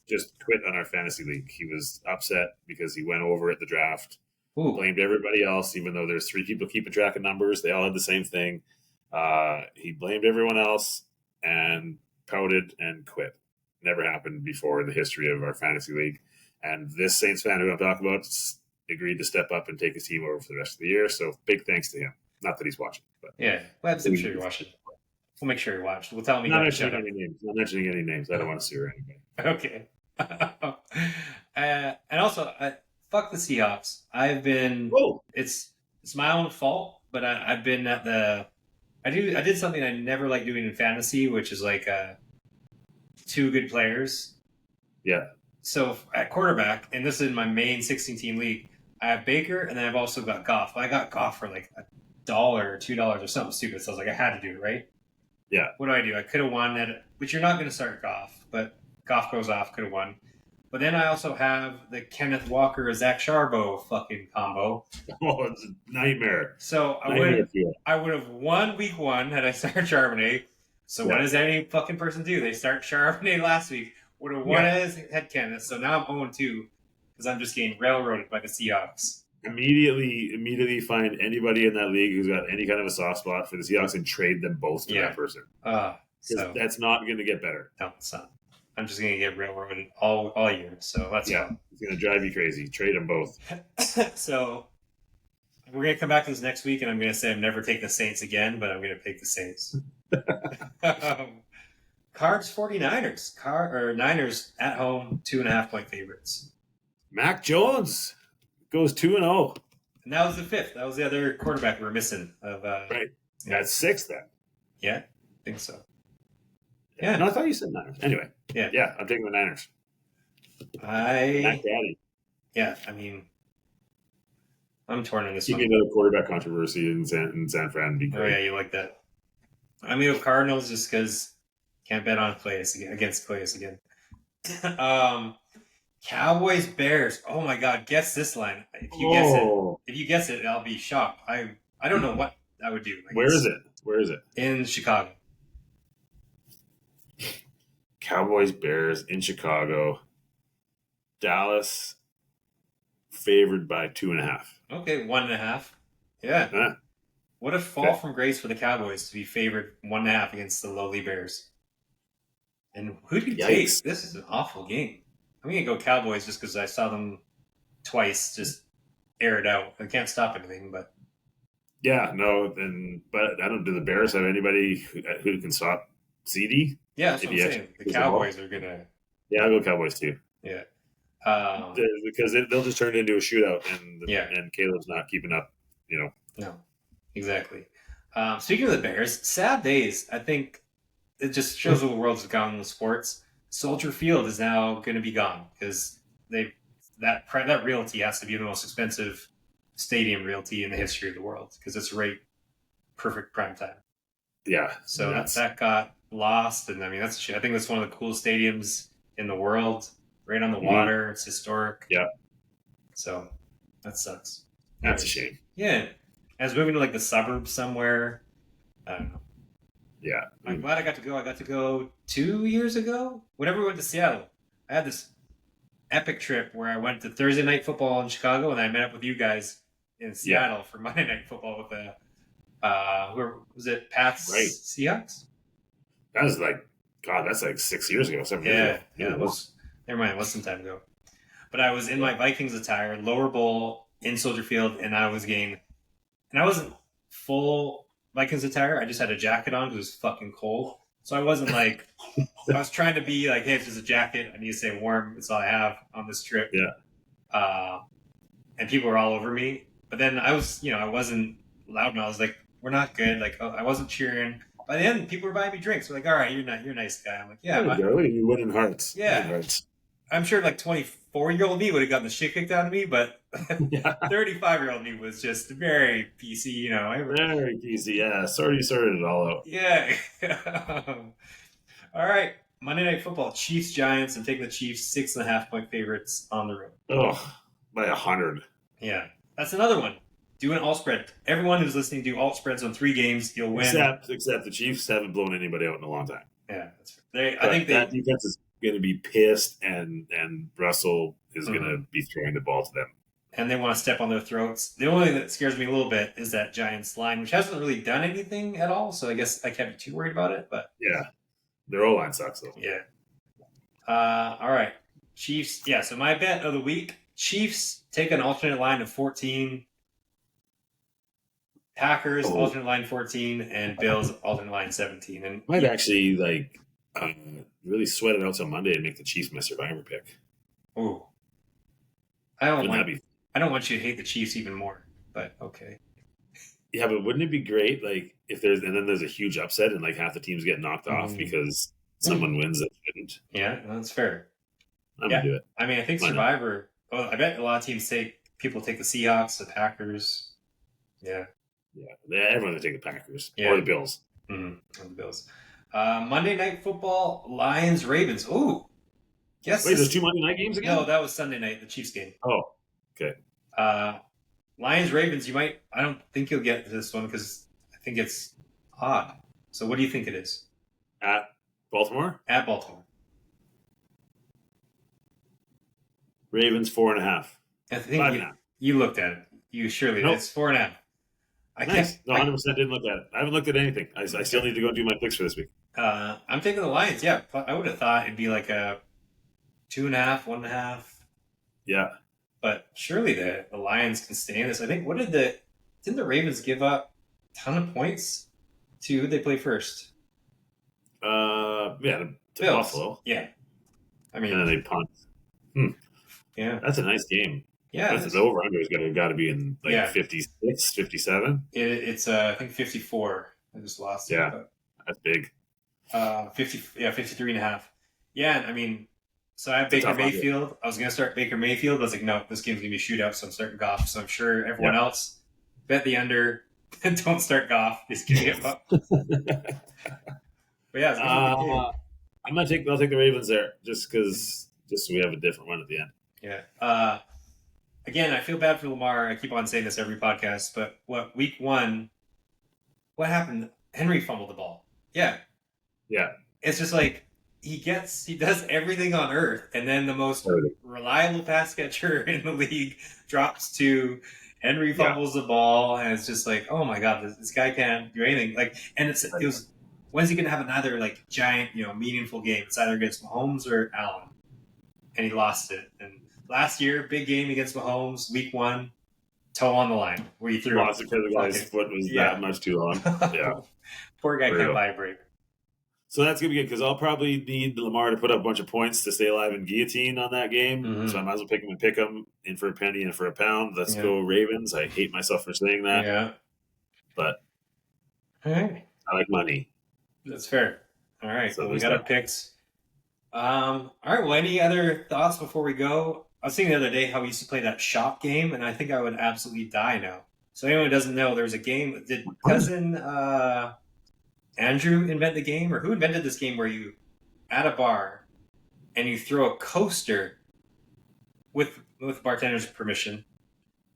just quit on our fantasy league. He was upset because he went over at the draft, blamed everybody else, even though there's 3 people keeping track of numbers. They all had the same thing. He blamed everyone else and pouted and quit. Never happened before in the history of our fantasy league. And this Saints fan who I'm talking about agreed to step up and take his team over for the rest of the year. So big thanks to him. Not that he's watching. But yeah, well, I'm sure you're watching. We'll make sure you're watched. We'll tell him. Not mentioning any names. I don't want to sue anybody. Okay. And also, fuck the Seahawks. I've been. Whoa. It's my own fault, but I've been at the. I did something I never like doing in fantasy, which is 2 good players. Yeah. So at quarterback, and this is in my main 16-team league, I have Baker, and then I've also got Goff. I got Goff for $1 or $2 or something stupid. So I was like, I had to do it, right? Yeah. What do? I could have won that, but you're not going to start Goff, but Goff goes off, could have won. But then I also have the Kenneth Walker, Zach Charbonnet fucking combo. Oh, it's a nightmare. So I would have won week 1 had I started Charbonnet. So what does any fucking person do? They start Charbonnet last week. Would have won as had Kenneth. So now I'm 0-2 because I'm just getting railroaded by the Seahawks. Immediately find anybody in that league who's got any kind of a soft spot for the Seahawks and trade them both to that person. So that's not going to get better. No, it's not. I'm just going to get railroaded all year. So that's fun. It's going to drive you crazy. Trade them both. So we're going to come back to this next week, and I'm going to say I'm never taking the Saints again, but I'm going to pick the Saints. Cards 49ers. Niners at home, 2.5-point favorites. Mac Jones goes 2-0. And that was the 5th. That was the other quarterback we were missing. Right. That's 6 then. Yeah, I think so. Yeah. No, I thought you said Niners. Anyway. Yeah. Yeah, I'm taking the Niners. Mac Daddy. Yeah, I mean, I'm torn on this one. Give me another quarterback controversy in San Fran. Oh, yeah, you like that. I mean, with Cardinals, just because can't bet on against Calais again. Cowboys Bears. Oh my God! Guess this line. If you guess it, I'll be shocked. I don't know what I would do. Where is it? In Chicago. Cowboys Bears in Chicago. Dallas favored by 2.5. Okay, 1.5. Yeah. Huh? What a fall from grace for the Cowboys to be favored 1.5 against the lowly Bears. And who do you take? This is an awful game. I'm going to go Cowboys just because I saw them twice just air it out. I can't stop anything, but. Yeah, no, but I don't. Do the Bears have anybody who can stop CD? Yeah, that's what I'm saying. The Cowboys are going to. Yeah, I'll go Cowboys too. Yeah. Because they'll just turn it into a shootout, and Caleb's not keeping up, No, exactly. Speaking of the Bears, sad days. I think it just shows where the world's gone with sports. Soldier Field is now going to be gone because that realty has to be the most expensive stadium realty in the history of the world because it's perfect prime time. Yeah. So that got lost, and I mean that's a shit. I think that's one of the coolest stadiums in the world. Right on the water. It's historic. Yeah. So that sucks. That's a shame. Yeah. I was moving to like the suburbs somewhere. I don't know. Yeah. I'm glad I got to go. I got to go 2 years ago. Whenever we went to Seattle, I had this epic trip where I went to Thursday night football in Chicago and I met up with you guys in Seattle for Monday night football with the where was it? Pats Seahawks? That was that's like 6 years ago, 7 years ago. Yeah, it was. Never mind, it was some time ago. But I was in my Vikings attire, lower bowl in Soldier Field, and I wasn't full Vikings attire. I just had a jacket on because it was fucking cold. So I wasn't I was trying to be like, hey, it's just a jacket. I need to stay warm. That's all I have on this trip. Yeah. And people were all over me. But then I wasn't loud enough. I was like, we're not good. I wasn't cheering. By the end, people were buying me drinks. They're like, all right, you're a nice guy. I'm like, yeah. You win in hearts. Yeah. I'm sure 24-year-old me would have gotten the shit kicked out of me, but 35-year-old me was just very PC, Very PC, yeah. Sorted it all out. Yeah. All right. Monday Night Football, Chiefs Giants. I'm taking the Chiefs 6.5-point favorites on the road. Oh, by 100. Yeah. That's another one. Do an alt spread. Everyone who's listening, do alt spreads on 3 games. You'll win. Except the Chiefs haven't blown anybody out in a long time. Yeah, that's fair. I think that defense is going to be pissed, and Russell is going to be throwing the ball to them. And they want to step on their throats. The only thing that scares me a little bit is that Giants line, which hasn't really done anything at all. So I guess I can't be too worried about it. But yeah, their O-line sucks though. Yeah. All right, Chiefs. Yeah. So my bet of the week: Chiefs take an alternate line of 14. Packers alternate line 14 and Bills alternate line 17. And might actually really sweat it out till Monday and make the Chiefs my survivor pick. Ooh. I don't want you to hate the Chiefs even more, but okay. Yeah, but wouldn't it be great if there's a huge upset and half the teams get knocked off because someone wins that shouldn't? Yeah, that's fair. I'm gonna do it. I mean, I think survivor. I bet a lot of teams people take the Seahawks, the Packers. Yeah. Yeah, everyone's going to take the Packers Yeah. or the Bills. Mm-hmm. Or the Bills. Monday Night Football, Lions, Ravens. Ooh. Yes. Wait, there's 2 Monday night games again? No, that was Sunday night, the Chiefs game. Oh, okay. Lions, Ravens, I don't think you'll get this one because I think it's odd. So what do you think it is? At Baltimore? At Baltimore. Ravens 4.5. I think you looked at it. You surely Nope. It's 4.5. Nice. No, 100% didn't look at it. I haven't looked at anything. I still need to go and do my picks for this week. I'm taking the Lions. Yeah, I would have thought it'd be like a 2.5, 1.5. Yeah. But surely the Lions can stay in this. I think didn't the Ravens give up a ton of points to who they play first? To Bills. Buffalo. Yeah. I mean, And then they punt. Yeah. That's a nice game. Yeah. The over-under is got to be in 56, 57. It's I think 54. I just lost it. Yeah, that's big. 53.5. Yeah, I mean, so I have Baker Mayfield. I was going to start Baker Mayfield, but I was like, no, this game's going to be a shootout, so I'm starting Goff. So I'm sure everyone else bet the under and don't start Goff. Just give up. But yeah, I'll take the Ravens there just because we have a different one at the end. Yeah. Again, I feel bad for Lamar. I keep on saying this every podcast, but week 1, what happened? Henry fumbled the ball. Yeah. Yeah. It's just like he does everything on earth, and then the most reliable pass catcher in the league drops to Henry fumbles the ball, and it's just like, oh my god, this guy can't do anything. Like, and it was, when's he gonna have another like giant, meaningful game? It's either against Mahomes or Allen, and he lost it. And last year, big game against Mahomes, week 1, toe on the line where he threw. Lost it because the guy's foot was that much too long. Yeah, poor guy can't buy a break. So that's gonna be good because I'll probably need Lamar to put up a bunch of points to stay alive in guillotine on that game. Mm-hmm. So I might as well pick him and pick him in for a penny and for a pound. Let's go Ravens. I hate myself for saying that. Yeah, but all right, I like money. That's fair. All right, so we got our picks. All right. Well, any other thoughts before we go? I was thinking the other day how we used to play that shop game, and I think I would absolutely die now. So anyone who doesn't know, there was a game. Did cousin Andrew invent the game, or who invented this game where you at a bar and you throw a coaster with bartender's permission,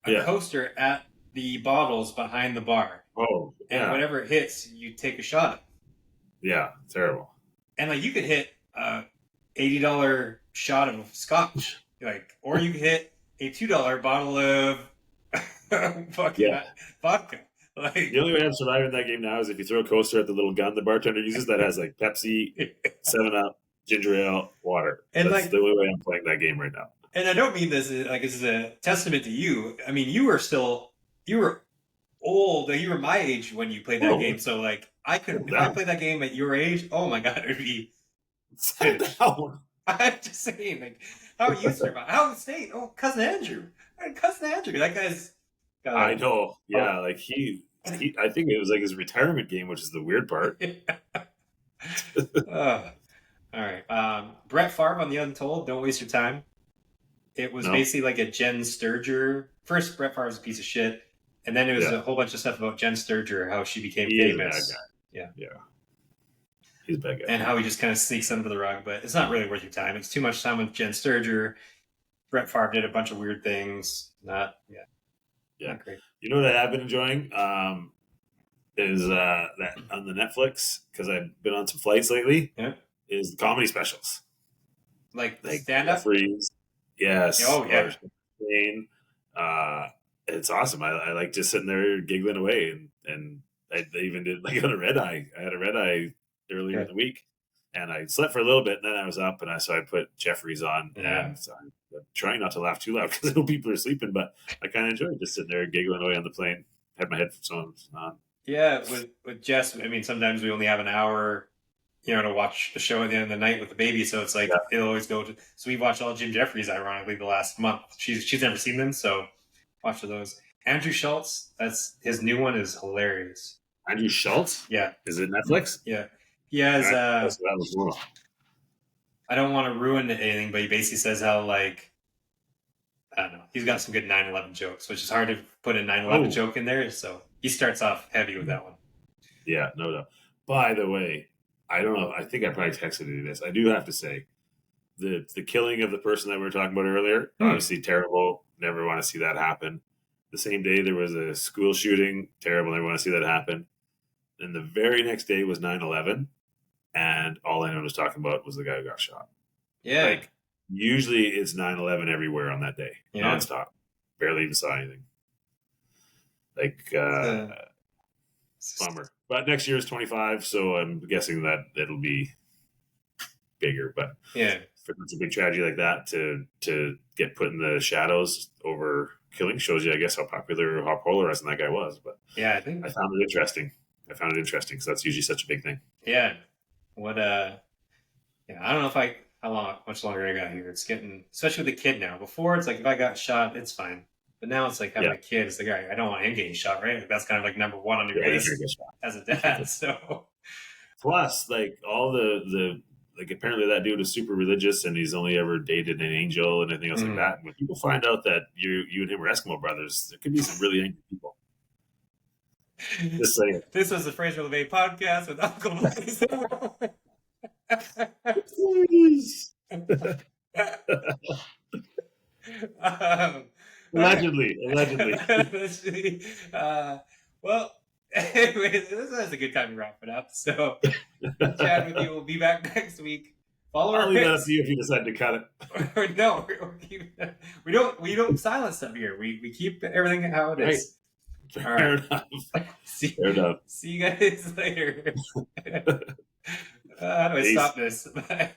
a coaster at the bottles behind the bar. Oh, yeah. And whenever it hits, you take a shot of. Yeah, terrible. And like you could hit a $80 shot of scotch, or you could hit a $2 bottle of fucking vodka. Like, the only way I'm surviving that game now is if you throw a coaster at the little gun the bartender uses that has like Pepsi, 7-Up, ginger ale, water. And that's the only way I'm playing that game right now. And I don't mean this as a testament to you. I mean, you were old. You were my age when you played that game. So like, if I played that game at your age, oh my god, it would be. I'm just saying, like, how you survive? How state? Oh, cousin Andrew. That guy's. I know. Yeah, like he. I think it was like his retirement game, which is the weird part. All right. Brett Favre on the Untold. Don't waste your time. It was basically like a Jen Sturger. First, Brett Favre was a piece of shit, and then it was a whole bunch of stuff about Jen Sturger, how she became famous. Is a bad guy. Yeah. He's a bad guy. And how he just kind of sneaks under the rug, but it's not really worth your time. It's too much time with Jen Sturger. Brett Favre did a bunch of weird things. Not great. You know what I've been enjoying is that on the Netflix, because I've been on some flights lately. Yeah, is the comedy specials like stand up. Yes. Oh yeah. It's awesome. I like just sitting there giggling away, and I even did like on a red eye. I had a red eye earlier in the week, and I slept for a little bit, and then I was up, and so I put Jeffries on, and so I'm trying not to laugh too loud because I know people are sleeping, but I kind of enjoy just sitting there giggling away on the plane. Had my headphones on. Yeah, with Jess, I mean, sometimes we only have an hour, to watch the show at the end of the night with the baby, so it's like it'll always go to. So we watched all Jim Jeffries, ironically, the last month. She's never seen them, so watch those. Andrew Schultz, that's his new one, is hilarious. Andrew Schultz? Yeah. Is it Netflix? Yeah. He has. I don't want to ruin anything, but he basically says how, like, I don't know, he's got some good 9/11 jokes, which is hard to put a 9/11 joke in there. So he starts off heavy with that one. Yeah, no doubt. By the way, I don't know. I think I probably texted you this. I do have to say the killing of the person that we were talking about earlier, obviously terrible. Never want to see that happen. The same day there was a school shooting, terrible. Never want to see that happen. And the very next day was 9/11, and all anyone was talking about was the guy who got shot. Yeah. Like usually it's 9/11 everywhere on that day, nonstop. Barely even saw anything. Like bummer. But next year is 25, so I'm guessing that it'll be bigger. But yeah, for such a big tragedy like that to get put in the shadows over killing shows you, I guess, how popular, how polarizing that guy was. But yeah, I think I found it interesting. Because that's usually such a big thing. Yeah. What yeah, I don't know how much longer I got here. It's getting, especially with the kid now. Before it's like if I got shot, it's fine. But now it's like having a kid. It's like, all right, I don't want him getting shot, right? Like, that's kind of like number one on your list as a dad. So plus, like all the like apparently that dude is super religious and he's only ever dated an angel and anything else like that. And when people find out that you and him are Eskimo brothers, there could be some really angry people. Just saying. This was the Fraser LeVay podcast with Uncle Blaiso. Allegedly. Well, anyways, this is a good time to wrap it up. So, chat with you. We'll be back next week. Follow our leave that up to you if you decide to cut it. No, we don't silence stuff here. We keep everything how it is. Fair enough. See you guys later. How do I stop this? Bye.